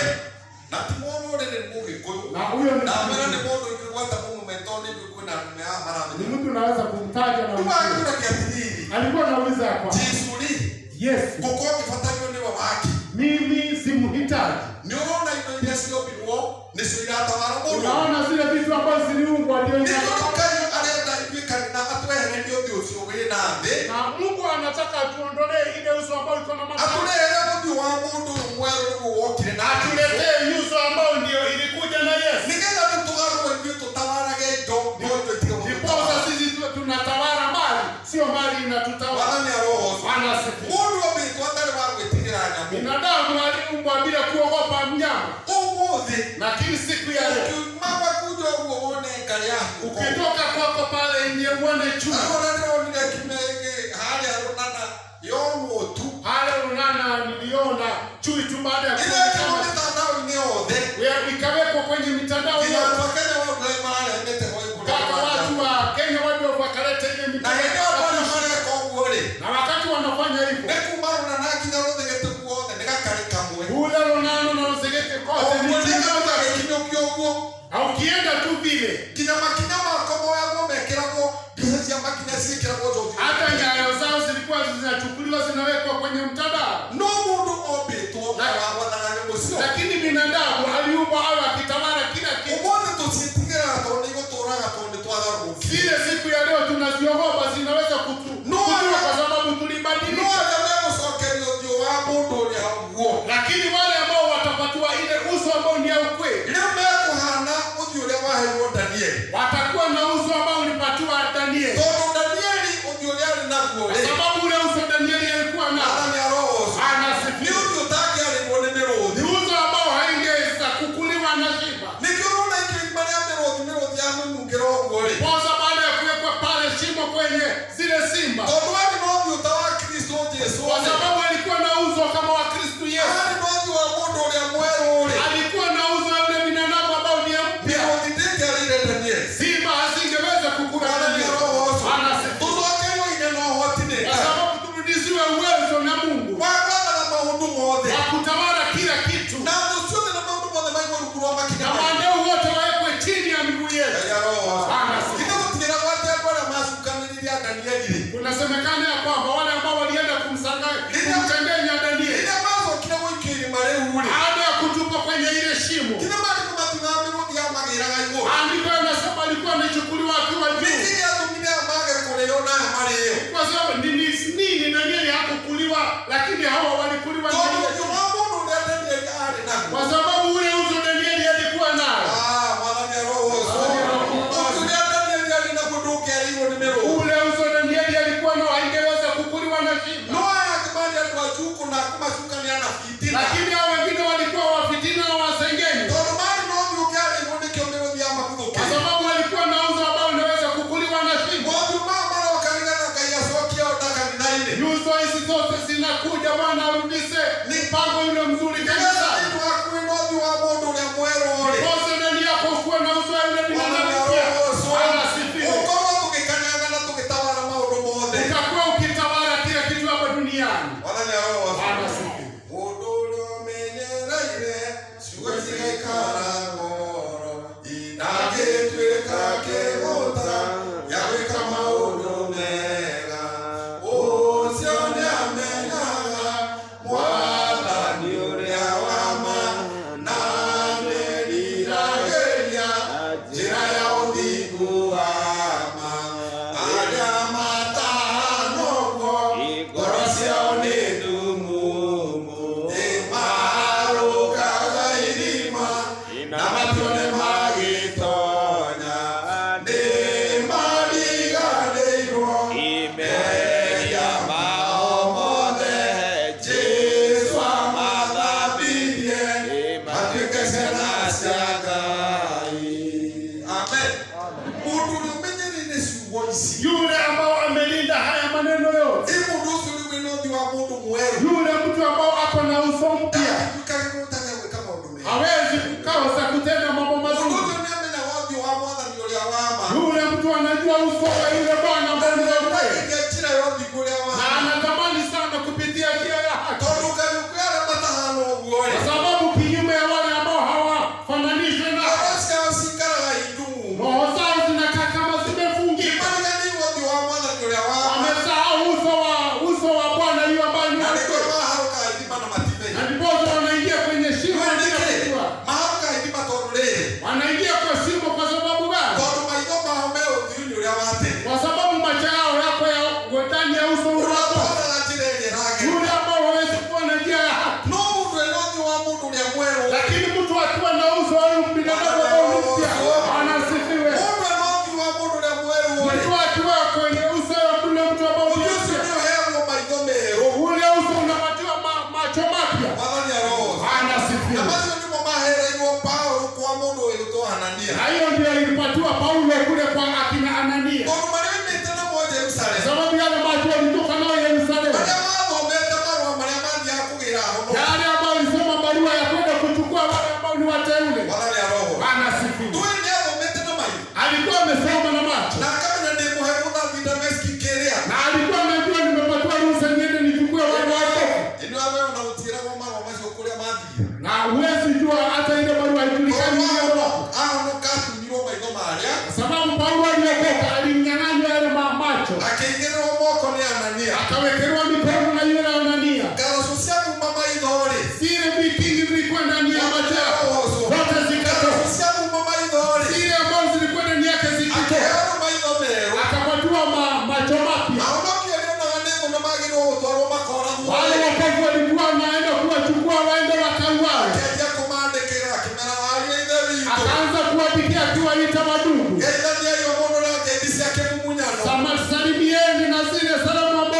na ti mũndũ ũrĩa nĩ Mũgĩkũyũ. Na huyo Na mwĩra nĩ ni mũndũ ingĩgweta mũmũmento nĩ ũndũ kwĩna ndume ya maramenya. mtu unaweza kumtaja na Rĩu mjua. agĩkũragia atĩrĩrĩ, Alikuwa anauliza kwa Jesũ rĩ, Yesu, ngũkorwo ngĩbatario nĩwe waki. mimi simhitaji. Nĩ ũrona indo iria ciombirwo nĩcio iratawara mũndũ. Unaona zile vitu ambazo ziliumbwa ndio Nĩ tondũ inatawala. Ngai arenda ithuĩ kanitha atwehererie ũthiũ ũcio wĩna thĩ, Na Mungu anataka atuondolee ile uso ambao iko na matatizo. atũrehere ũthiũ wa mũndũ ũyũ mwerũ nĩguo wokire na Atuletee uso ambao ndio ilikuja na Yesu. nĩgetha rĩu tũgarũre ithuĩ tũtawarage indo no indo itige Ndiposa gũtũtawara. sisi tunatawala mali, sio mali inatutawala. Mwathani aroho. Bwana asifiwe. Mũndũ ombĩtwo atarĩ wa gwĩtigĩra nyamũ. Binadamu aliumbwa bila kuogopa mnyama. Ũmũthĩ Lakini siku ya leo ukiuma kuja ũguo wone Ngai yaku. ukitoka kwako pale nje uone chui. Arona nĩronire kimege harĩa Rũnana yonwo tu. Pale Runana niliona chui tu baada ya Ile kĩrwo mĩtandao-inĩ yothe. ikawekwa kwenye mitandao Nginya yote. andũ a Kenya wothe mararehete ho igũrũ Mpaka wa watu Ngai. wa Kenya wao wakaleta ile Na mitandao. hĩndĩ ĩyo andũ arĩa mareka ũguo rĩ, Na wakati wanafanya hivyo, nĩ kuma Rũnana nginya Rũthĩgĩtĩ guothe nĩ gakarĩ kamwe. ule Runana na Rũthĩgĩtĩ kote ni Ũguo nĩ chui gauma moja. gĩkinyũkio ũguo. Au ukienda tu vile, Nginya makinya mako moyagwo mekĩragwo mbica cia makinya ciĩkĩragwo njoki. hata nyayo zao zilikuwa zinachukuliwa zinawekwa kwenye mtandao. No mũndũ ombĩtwo wa gwathana nyamũ cio. Lakini binadamu aliumbwa awe akitawala kila kitu. Ũmũthĩ tũciĩtigĩra tondũ nĩ igũtũũraga tondũ nĩ naguo. Kwa sababu ule uso Danieli alikuwa nao. Anasifiwa. Ni uso ambao haingeweza kukuliwa na simba. Kwanza baada ya kuwekwa pale shimo kwenye zile simba. Kwa sababu alikuwa na uso kama wa Kristo Yesu. Alikuwa na uso wa yule binadamu ambao ni mpya. Simba hasingeweza kukula Danieli. Kwa sababu turudishiwe uwezo na Mungu wa kutawala kila kitu. Na maandao wote wawekwe chini ya miguu yetu. Kunasemekana ya kwamba wale ambao walienda kumtengenya Danieli baada ya kutupwa kwenye ile shimo, andiko linasema alikuwa anachukuliwa akiwa juu. Kwa sababu nini Danieli hakukuliwa, lakini hawa walikuliwa ndani. Kwa sababu ule uso Danieli alikuwa nao. Ule uso Danieli alikuwa nao, haingeweza kukuliwa na shimo. Lakini hao wengine walikuwa wafitina na wasengenyi. Kwa sababu walikuwa na uso ambao unaweza kukuliwa na shimo. Nyuso hizi zote zinakuja Bwana arudishe mpango yule mzuri kabisa. Kwa ndani yako kuwa na uso yule binadamu pia. Anasifiwa. Utakuwa ukitawala kila kitu hapa duniani. Anasifiwa. Yule ambao amelinda haya maneno yote, yule mtu ambao ako na uso mpya, hawezi kukosa kutenda mambo mazuri. Yule mtu anajua uso wa yule Bwana ambaye ni kweli, na anatamani sana kupitia njia ya haki. Kwa sababu kinyume ya wale ambao hawafananishwi na roho zao zinakaa kama zimefungiwa. Wamesahau uso wa Bwana yule ambaye ni kweli. Na ndipo wanaingia kwenye shimo bila kujua. Wanaingia kwa shimo kwa sababu gani? Kwa sababu macho yao yako ya ndani ya uso wako. Yule ambao hawezi kuwa na njia ya haki. Lakini mtu akiwa na uso wa binadamu mpya, anasifiwe. Mtu akiwa kwenye uso wa yule mtu ambao ni mpya, ule uso unapatiwa macho mapya. Anasifiwe. Na hiyo ndio ilipatiwa Paulo kule kwa akina Anania. Sababu yale macho yalitoka nayo Yerusalemu. Yale ambao alisoma barua ya kwenda kuchukua wale ambao ni wateule. Anasifiwa. Alikuwa amesoma na macho. Na alikuwa anajua nimepatiwa ruhusa niende nichukue wale watu. Na huwezi jua hata ile barua haijulikani ni wapi. Sababu Paulo aliyetoka alinyang'anywa yale macho. Akawekelewa mikono na yule Anania. Zile vikingi vilikuwa ndani ya macho yako zote zikatoka. Zile ambazo zilikuwa ndani yake zikatoka. Akapatiwa macho mapya. Wale wakavu walikuwa wanaenda kuwachukua waende wakauawe. Akaanza kuwapikia akiwaita madugu. Salimieni na zile salamu ambazo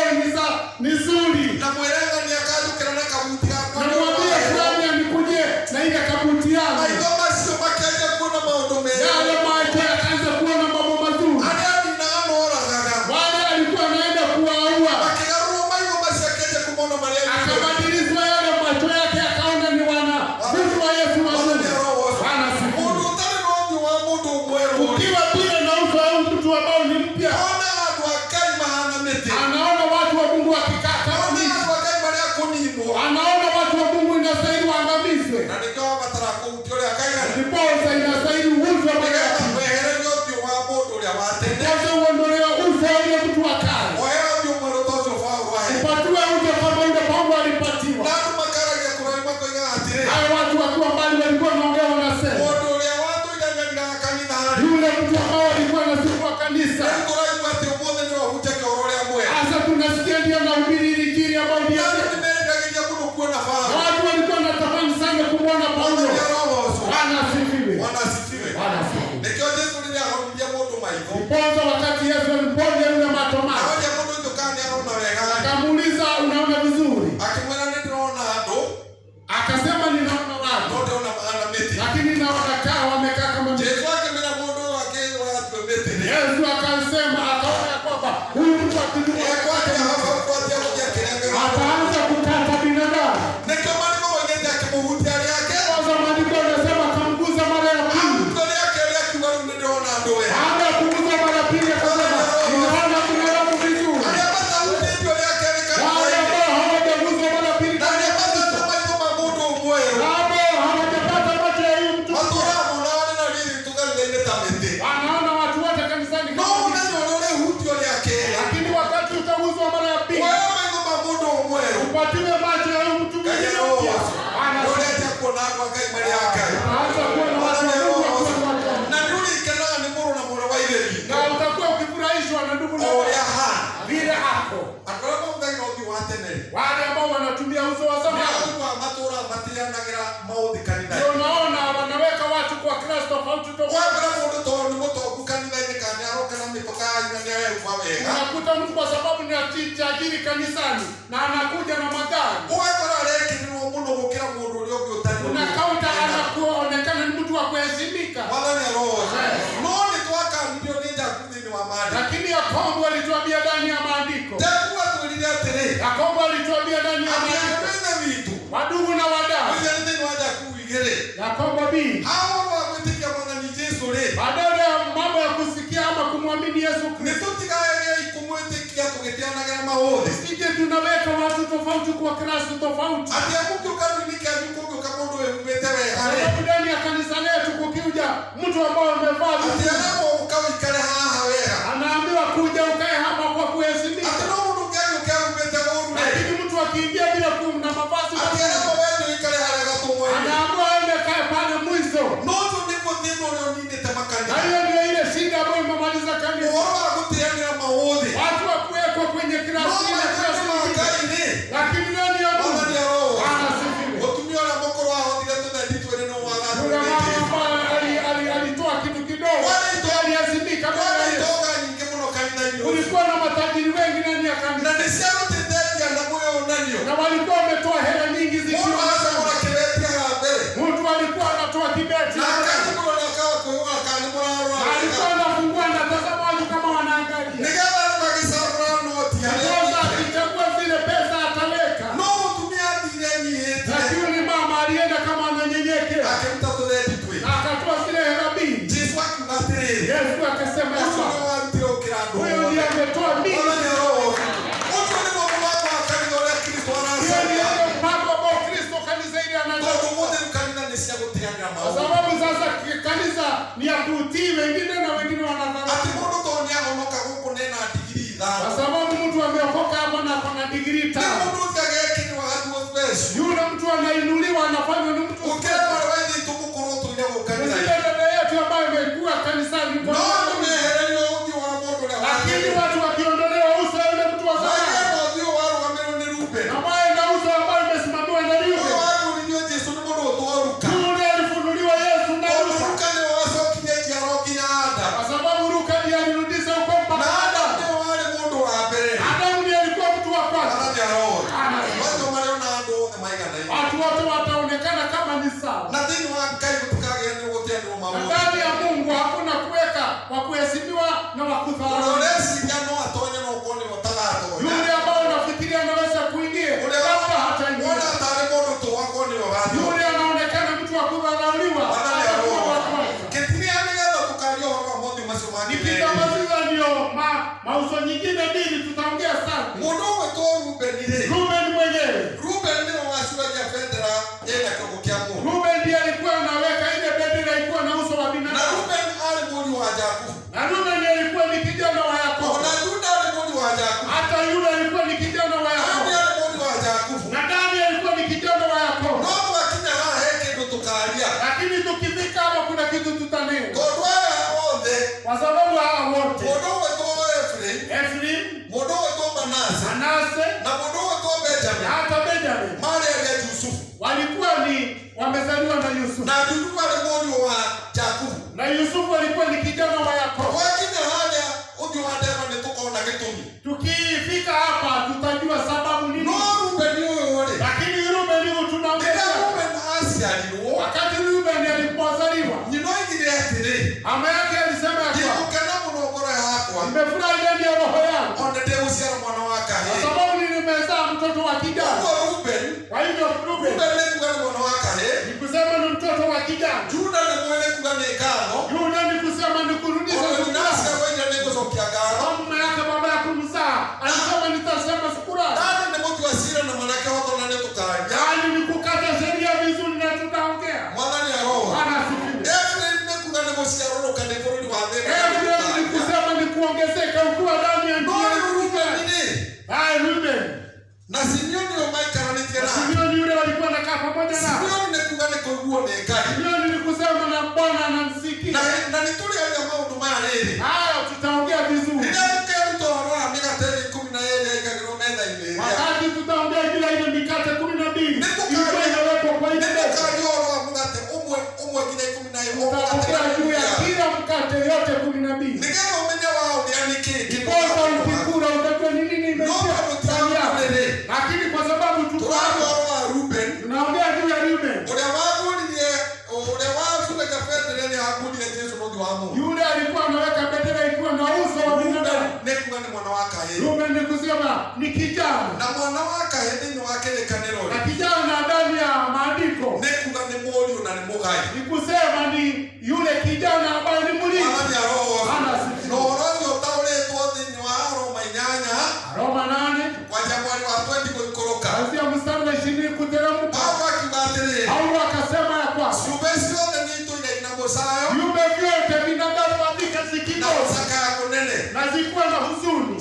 mbere ya Ngai. Unaanza kuwa na watu wa Mungu wakiwa watu. Na nduri ikenaga ni muru na muru wa ireri. Na utakuwa ukifurahishwa na ndugu na Oya ha. vile ako. Akorwo muthaino uthi wa tene. Wale ambao wanatumia uso wa zamani. Ndio matura matianagira maudhi kanitha. Ndio unaona wanaweka watu kwa class tofauti tofauti. Wabara mundu to ni mutongu kanitha-ini kana aroka na mitoka nyanya ya kwa wega. Unakuta mtu kwa sababu ni tajiri kanisani na anakuja na magari. Uwekora reki ni mundu gukira mundu uri ungi utari. Unakauta anakuonekana ni mtu wa kuheshimika. Wala ni roho. No ni twaka ndio ninja kuthini wa maandiko. Lakini Yakobo alituambia ndani ya maandiko. Takuwa tulilia tere. Yakobo alituambia ndani ya maandiko. Wadugu na wadau. Yakobo B. Hao wametikia mwana ni Yesu le. Badala ya mambo ya kusikia ama kumwamini Yesu Kristo. Nitutikaya kumwetikia tukitiana kama maodhi. Sije tunaweka watu tofauti kwa klasi tofauti. Ati amuko kanika yuko kama ndo umetewe hale. Sababu ndani ya kanisa letu kukiuja mtu ambaye amevaa ati anapo ukao ikale haha wera. Anaambiwa kuja ukae hapa kwa kuheshimika. Ati no mtu gani ukao umetewe uru. Lakini mtu akiingia bila kumna mavazi. Ati anapo wewe ikale hale gatumwe. Anaambiwa aende kae pale mwisho. Noto ndipo ndio nini tamakani. Na hiyo ndio ile shida ambayo imemaliza kanisa. Wao kutiana maodhi. Watu wa kuwekwa kwenye klasi ile klasi. Lakini nani ya Mungu? Anasifiwe. Watumia na mokoro wao ndio tunaditwa neno wala. Alitoa kitu kidogo. Aliazimika bwana Yesu. Kulikuwa na matajiri wengi ndani ya kanisa. Na walikuwa wametoa hela nyingi zikiwa. Mtu alikuwa anatoa kibeti. Alikuwa anafungua na tazama watu kama wanaangalia. Akichagua zile pesa ataleka. Lakini ni mama alienda kama ananyenyekea. Akatoa zile hela mbili. Yesu akasema huyo ndiye ametoa mbili. Hiyo ndiyo mpango ambao Kristo kanisa hili anataka. Kwa sababu sasa kanisa ni ya kutii wengine na wengine wanadharau. Kwa sababu mtu ameokoka hapo na kuna degree 5. Yule mtu anainuliwa anafanywa ni mtu. Ile dada yetu ambayo imekuwa kanisani kwa lakini watu wakiondolewa uso yule mtu wa zamani. Ambaye na uso ambayo imesimamiwa na Reuben. Yule alifunuliwa Yesu na Luka. Kwa sababu Luka ndiye alirudisha huko mpaka Adamu. Adamu ndiye alikuwa mtu wa kwanza. Watu wote wataonekana kama ni sawa. Na ndani ya Mungu hakuna kuweka wa kuheshimiwa na wa kudharauliwa. Yule ambao unafikiria anaweza kuingia, labda hataingia. Yule anaonekana mtu wa kudharauliwa. Nikitamaziza ndio mauzo nyingine mbili tutaongea sana. Reuben mwenyewe. Reuben ndiye alikuwa anaweka ile bendera ilikuwa na uso wa binadamu. Na Reuben alikuwa ni kijana wa Yakobo. Hata yule alikuwa ni kijana wa Yakobo. Na Dani alikuwa ni kijana wa Yakobo. Lakini tukifika hapa kuna kitu tutanena. Kwa sababu hawa wote Efraim, Manase na hata Benjamin walikuwa ni wamezaliwa na Yusufu. Na Yusufu alikuwa ni kijana wa Yakobo. Tukifika hapa tutajua sababu nini. Lakini Reuben tunaongea. Wakati Reuben alipozaliwa, mama yake alisema nimefurahi ndani ya roho yangu. Kwa sababu nimezaa mtoto wa kijana. Kwa hivyo Reuben ni kusema ni mtoto wa kijana. Yuda ni kusema ni kurudisha shukrani. Mama yake baba ya kumzaa alisema nitasema shukrani. Yaani ni kukata sheria vizuri na tutaongea. Ni kusema ni kuongezeka ukiwa ndani ya njia. Reuben. Na Simeoni Simeoni yule walikuwa nakaa pamoja na. Simeoni utaongea juu ya kila mkate yote 12. Nikana umenya wao nianike Kwanza ukikula utajua ni nini imeingia ndani yako. Lakini kwa sababu tuko wa Ruben, tunaongea juu ya Ruben. Yule alikuwa anaweka bendera ikiwa na uso wa binadamu. Ruben ni kusema ni kijana. Na mwana wake hedini wake kanero. Na kijana ndani ya maandiko. Ni kusema ni yule kijana ambaye ni mlinzi. Roma 8 kwa Januari wa 20 kuikoroka. Kuanzia mstari wa 20 kuteremka. Paulo akasema ya kwamba viumbe vyote vinagawanyika zikingoja na zikuwa na huzuni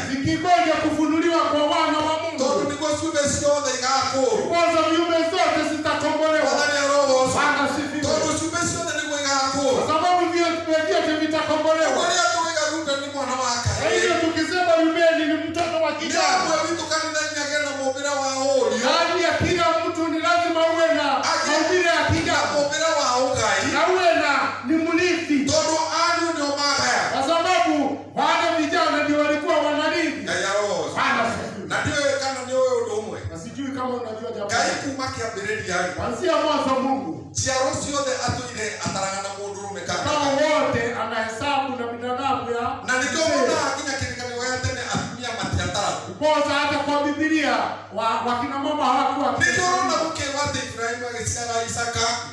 zikingoja kufunuliwa kwa wana wa Mungu. Kwanza viumbe zote zitakombolewa. Bwana sifiwe. Kwa sababu viumbe vyote vitakombolewa. Hivyo tukisema Rubeni ni mtoto wa kijana, ndani ya kila mtu ni lazima uwe na mahubiri ya kijana na uwe na ni mrithi, kwa sababu wale vijana ndio walikuwa wanarithi. Na sijui kama unajua jambo kuanzia mwanzo Mungu kama wote anahesabu na binadamu ya kwanza. Hata kwa Biblia wakina mama hawakuwa.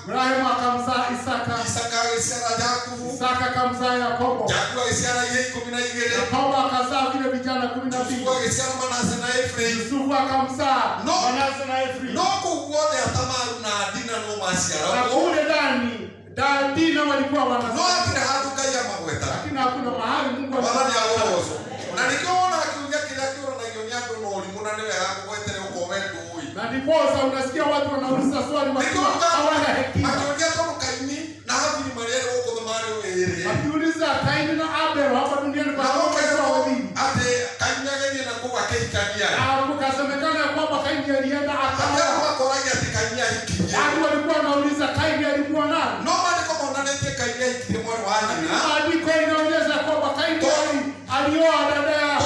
Ibrahimu akamzaa Isaka, Isaka akamzaa Yakobo, Yakobo akazaa vile vijana 12, Yusufu akamzaa Manase na Efraim. Na kule ndani Dina walikuwa wanazaa, lakini hakuna mahali Mungu na nikiona akiongea kila kitu na yonyako no limuna niwe yako wetere uko wetu huyu. Na ndiposa unasikia watu wanauliza swali wakiwa hawana hekima. Akiongea kama Kaini na hapo ni Marieli huko the mari wewe. Akiuliza Kaini na Abel hapa duniani kwa sababu wao wawili. Ate Kaini yake na kwa Kania. Hapo kasemekana kwamba Kaini alienda akawa kwa koraji ati Kaini hiki. Watu walikuwa wanauliza Kaini alikuwa nani? Nobody kama unalete Kaini hiki mwana wake. Maandiko inaonyesha kwamba Kaini alioa dada yake.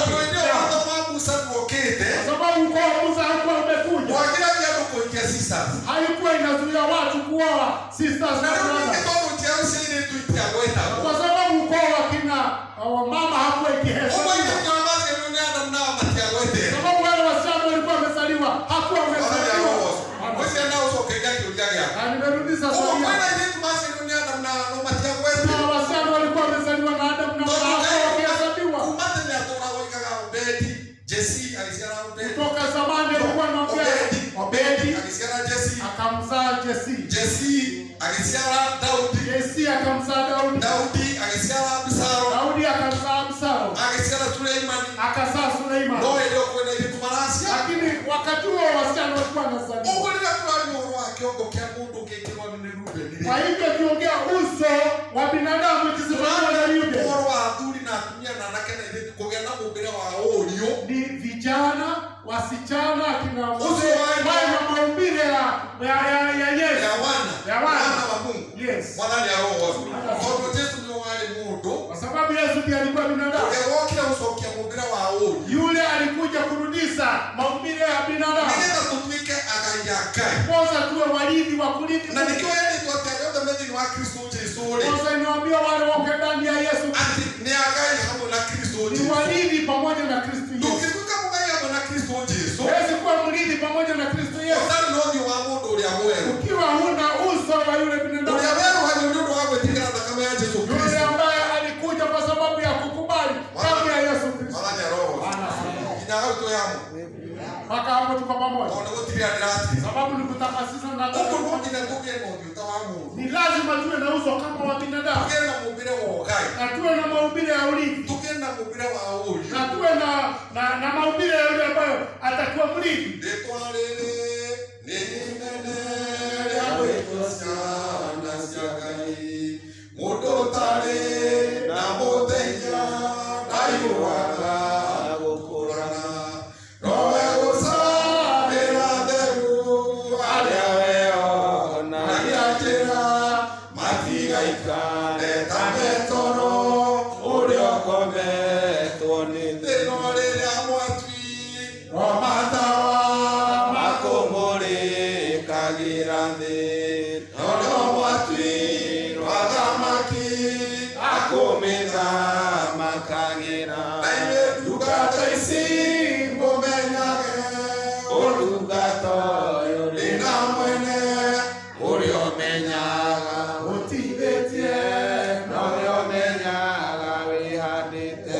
Sababu kwa Musa hakuwa umekuja. Haikuwa inazuia watu kuoa sisters na brothers. Kwa sababu kwa wakina mama hakuwa ikihesabiwa. Sababu wale wasichana walikuwa wamezaliwa hakuwa wamezaliwa. Na nimerudisha swali. Na wasichana walikuwa wamezaliwa na Adamu na Hawa wakihesabiwa. Kutoka zamani alikuwa anaongea Obedi akamzaa Jesse, Jesse akizaa Daudi, Jesse akamzaa Daudi, Daudi akizaa Absalom, Daudi akamzaa Absalom, akizaa Suleiman, akazaa Suleiman. Ndio ile kwenda ile kumalasia. Lakini wakati huo wasichana walikuwa wanazaliwa. Mungu ni watu wa kiongo kia Mungu kile ni Ruben. Kwa hivyo kiongea uso wa binadamu kisifanana na Ruben. Kwa adhuri na tumia na nakena ile kugea na mbele wa olio. Ni vijana, wasichana kina mzee wana maumbile ya Yesu. Ya wana wa Mungu. Yes. Wana ya roho. Kwa Yesu ni wale Mungu. Kwa sababu Yesu ndiye alikuwa binadamu. Kila uso kia mbele wa olio. Yule alikuja kurudisha maumbile ya binadamu. Nenda kutumike akayaka. Kwanza tuwe warithi wa kurithi. Na nikiwa yeye tu ataenda mbele wa Kristo Yesu. Kwanza inawaambia wale wako ndani ya Yesu. Ati ni agai hapo na Kristo Yesu. Ni warithi pamoja na Kristo Yesu. Tukikuka mgai hapo na Kristo Yesu. Yesu kwa mrithi pamoja na Kristo Yesu. Sasa ndio wa Mungu ndio mwema. Ukiwa huna uso wa yule binadamu. Ndio wewe hadi ndio wako tikira na kama ya Yesu Kristo. Yule ambaye alikuja kwa sababu ya kukubali damu ya Yesu Kristo. Wala ni roho. Ina auto yangu. Maka hapo tuko pamoja. Ndio tiria dirati. Sababu ni kutakasisa na Mungu mmoja na tuke ndio utawamu. ni lazima tuwe na uso kama wa binadamu. Tuwe na maumbile wa ugai. Na tuwe na maumbile ya urithi. Tuwe na maumbile wa uli. Na tuwe na maumbile ya yule ambayo atakuwa mrithi. Detwalele nene yawe tosana siagai. Mudotale na moteja na yuwaka gokorana. Roe gosa era deru alea weo na yachera Tenore amwatwi Omatawa makomore kagirande amwatwi wagamaki akomeza makagira aye dugata isi momenyage odugato yolina mwene uriomenyaga utibetie noriomenyaga wihadite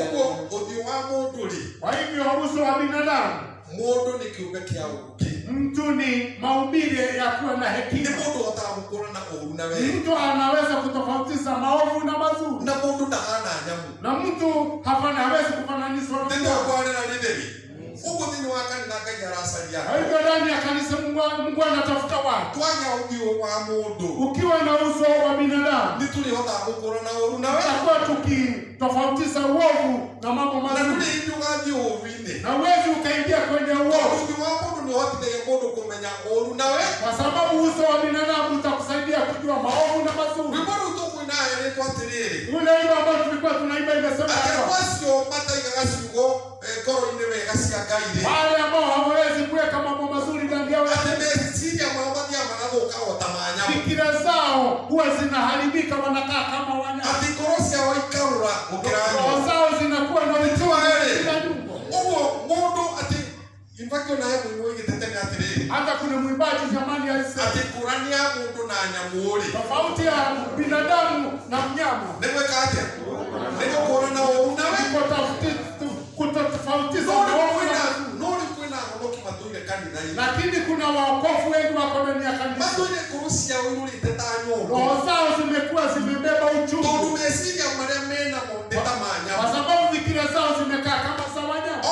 uthio wa munduri. Kwa hivyo uso wa binadamu, mundu ni kiumbe kia uki, mtu ni maumbile ya kuwa na hekima. Ni mundu otamukura na uru na we, mtu anaweza kutofautisha maovu na mazuri, na mundu ndahana nyamu, na mtu hawezi kufananishwa na ndio Bwana na nidhemi uko thini wa kanitha Ngai aracaria. Kwa hivyo ndani ya kanisa Mungu anatafuta watu. Twanya uthio wa mundu, ukiwa na uso wa binadamu, ni tulihota gukura na uru na we, tutakuwa tukitofautisha uovu na mambo mazuri, na tuli ndugathi uwine, na uwezi ukaingia kwenye uovu. Uthio wa mundu ni hotithia mundu kumenya uru na we, kwa sababu uso wa binadamu utakusaidia kujua maovu na mazuri. Wimbo tuko naye ni twatiriri, ule wimbo ambao tulikuwa tunaimba imesema akwasio mataiga gasugo koro-ini wega cia Ngai, wale ambao hawawezi kuweka mambo mazuri ndani yao, meciria mao mathiaga magathuka o ta ma nyamu, fikira zao huwa zinaharibika, wanakaa kama wanyama, ati ngoro ciao ikarura gukira roho zao zinakuwa na uchungu. Uguo mundu ati infakio na hebu ni wigitetene atiriri, hata kuna mwimbaji zamani alisema ati kurania mundu na nyamu uri, tofauti ya binadamu na mnyama ni gwika atia, ni gukurana uru na we, kutofautisha maovu na nuri kwina honoki matuire kanitha-ini, lakini kuna waokofu wengi wako ndani ya kanisa, matuire ngoro ciao irurite ta nyundu, roho zao zimekuwa zimebeba uchungu, tondu meciria maria menamo ni ta ma nyamu, kwa sababu fikira zao zimekaa kama za wanyama.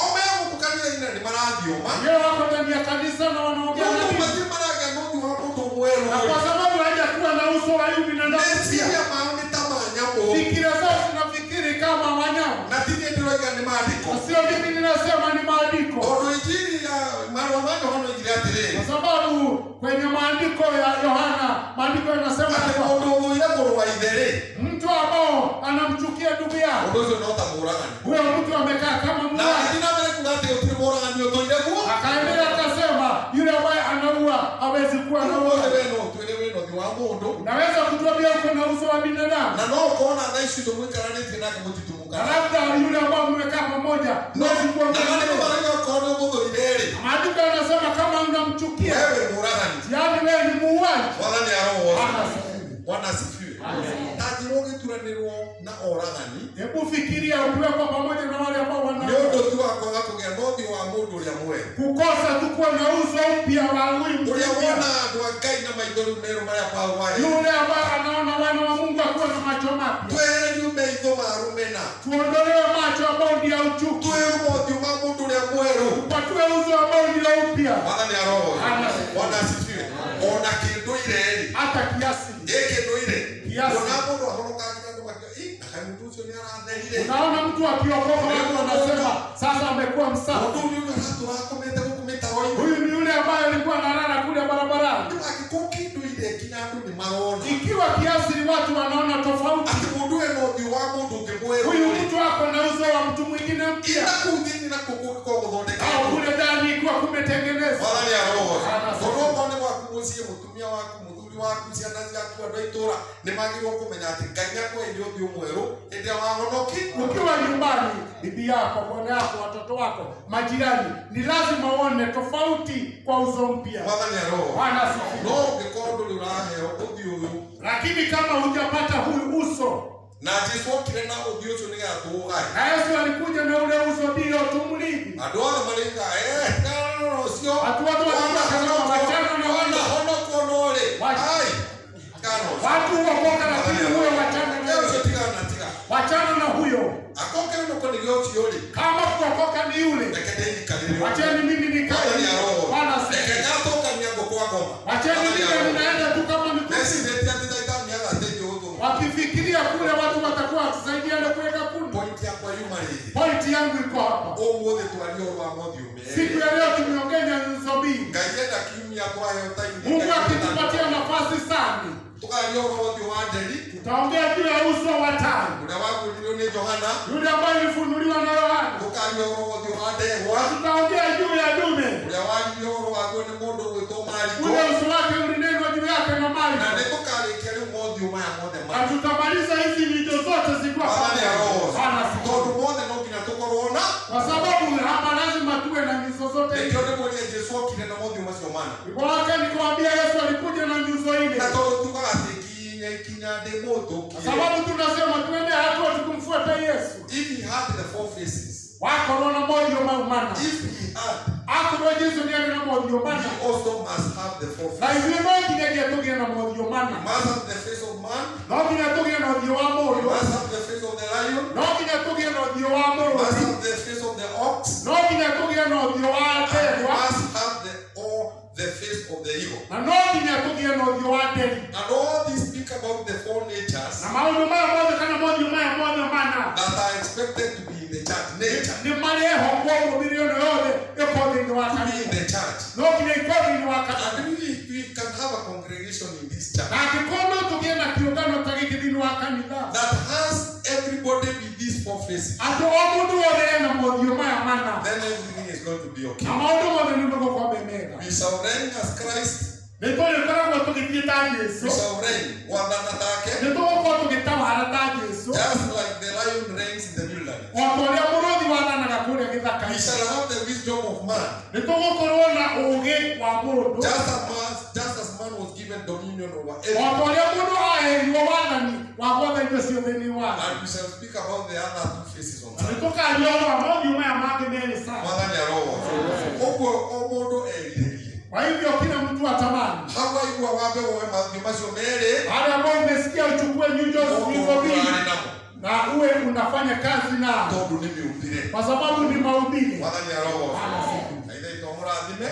Kanitha-ini ni marathioma, leo wako ndani ya kanisa na wanaongea na mundu mati maragia nuthu wa mundu mweru, na kwa sababu hajakuwa na uso wa huyu binadamu, meciria mao ni ta ma nyamu, fikira zao zinafikiri kama wanyama, na tinie ndiroiga ni maandiko, sio mimi ninasema, ni maandiko. tondu injili ya marua ma Yohana injili atiriri, kwa sababu kwenye maandiko ya Yohana, maandiko yanasema ati mundu uthuire muru wa ithe, mtu ambao anamchukia ndugu yake, mundu ucio no ta muragani, huyo mtu amekaa kama na muuaji. ndina mbere kuga ati utiri muragani uthuire guo, Akaendelea akasema yule ambaye anaua hawezi kuwa na uovu. weno twire weno thi wa mundu, Naweza kutuambia uko na uso wa binadamu, na no ukona tha ici tumwikaranitie nake mutitumuka, na labda yule ambao mmekaa pamoja huwezi kuwa na maandiko marauga korwo muthuire-ri, maandiko yanasema kama unamchukia, wewe muragani, yaani wewe ni muuaji. Mwathani aroho Anasema Bwana asifiwe. Tajiro gituranirwo na oragani, hebu fikiria ukiwekwa pamoja na wale ambao ni undu tu wakwaga kugia nothi wa mundu uria mwe, kukosa tu kuwa na uso mpya wa huyu mtu uria wona andu a Ngai na maithori meru maria Paulo yule ambaye anaona wana wa Mungu akiwa na macho mapya. twehererio maitho ma rumena, Tuondolewe macho ambayo ni ya uchuki, twehererio mothiũ ma mundu uria mweru, upatiwe uso ambao ni ya upya. Mwathani aroho Bwana asifiwe. Ona kinduire-ri, Hata kiasi kinduire Kiasi. ona mundu ahonokagira andu makia akai mundu ucio ni aratherire, unaona mtu akiokoka watu wanasema sasa amekuwa msafi. mundu uyu ni aturakomete guku mitaro-ini, Huyu ni yule ambaye alikuwa analala kule barabarani. agikuo kinduire kinya andu ni marona, Ikiwa kiasi ni watu wanaona tofauti, ati mundu eno uthio wa mundu ungi mweru, huyu mtu ako na uso wa mtu mwingine mpya, ina kuu thini na kuu au guthondeketwo, kule ndani ikiwa kumetengenezwa. Mwathani aroho Anasema. tondu ni waku muciĩ mutumia waku muthuri waku ciana ciaku andu a itura ni magirwo kumenya ati Ngai niakweheire uthio mweru hĩndĩ ĩrĩa wahonoki. Ukiwa nyumbani, bibi yako, bwana yako, watoto wako, majirani, ni lazima uone tofauti kwa uso mpya. Mwathani aroho Anasema. no ũngĩkorwo ndũrĩ ũraheo ũthiũ ũyũ, Lakini kama hujapata huyu uso, na Jesũ okire na ũthiũ ũcio nĩgetha tũũgae, na Yesu alikuja na ule uso ndio tumlithi. andũ othe marĩga ũcio Watu wote wanasema wachana na huyo. honokwo no-rĩ ai kano Watu wakoka lakini huyo wachana na ũcio huyo. tigana na tiga Wachana na huyo. akoke ũnoko nĩgĩo ũcio-rĩ, Kama kuokoka ni yule, reke ndĩnyikarĩre wacheni mimi nikae. Mwathani aroho Bwana reke asifiwe. ngatũngania ngũkũ a ngoma, Wacheni mimi ninaenda tu kama ni mecirĩtie atĩ Thaitani nĩagateithia ũthũ. wakifikiria kule watu watakuwa wakisaidiana kuweka kundi. Point yakwa yuma rĩrĩ, Pointi yangu iko hapa. ũmũthĩ twaria ũhoro wa mothiũ Siku merĩ, ya leo tumeongea nyuso mbili. Ngai enda kiumia twaheo time, Mungu akitupatia nafasi sana, tukaria ũhoro wa mothiũ wa nderi tutaongea juu ya uso wa tano, ũrĩa wagũririo nĩ Johana, yule ambaye ilifunuliwa na Yohana. Kwa sababu hapa lazima tuwe na nyuso zote. Ndio ndio mwenye Yesu kile na moyo masio mana. Ibwaka nikwambia Yesu alikuja na nyuso ile. Na todo tukati kinya de moto. Sababu tunasema tuende hatua tukumfuata Yesu. If he had the four faces. Wako na moyo maumana. If he had. Akoro Yesu ni na moyo mana. He also must have the four faces. Na hivyo ndio tuge na moyo mana. Must have the face of man. Ndio tuge na moyo wa moyo. Must have the face of the lion. Ndio tuge na moyo wa moyo. Must have the face of the ox. Ndio tuge na moyo wa tembo. Must have the face of the eagle. Na ndio tuge na moyo wa tembo. And all these speak about the four natures. Na maono moja kana moyo mana. That are expected to be in the church. Nature. Ni mali hoko milioni yote iko ndani wa To be in the church. Ndio iko ndani wa And we can have a congregation in this church. Na kikono tukienda kiungano takikidini wa kanisa. That has everybody with these four faces. Ato omudu wale na moyo mana. Then everything is going to be okay. Amaodo wale ni ndio kwa bemega. We shall reign as Christ. Ndio kama tukipita Yesu. We shall reign. Wandanatake. Ndio kwa tukitawala Yesu. Just like the lion reigns in the wilderness. Watolia murodi wana na kule kidhaka. We shall have the wisdom of man. Ndio korona uge wa mundu. Just as man was given dominion over everything. Watolia mundu ahe wana ni wagoza ndio sio deni wana. And we shall speak about the other two faces on that. Ndio aliona moyo ya magene sana. Mwana roho. Ogo omodo eli. Kwa hivyo kila mtu atamani. Hawa iwa wabe wa mazimasho mere. Wale ambao umesikia uchukue nyujo hizo mbili. Na uwe unafanya kazi na. Todo ni miubire. Kwa sababu ni mahubiri. Mwana roho. Na ile itomura adime.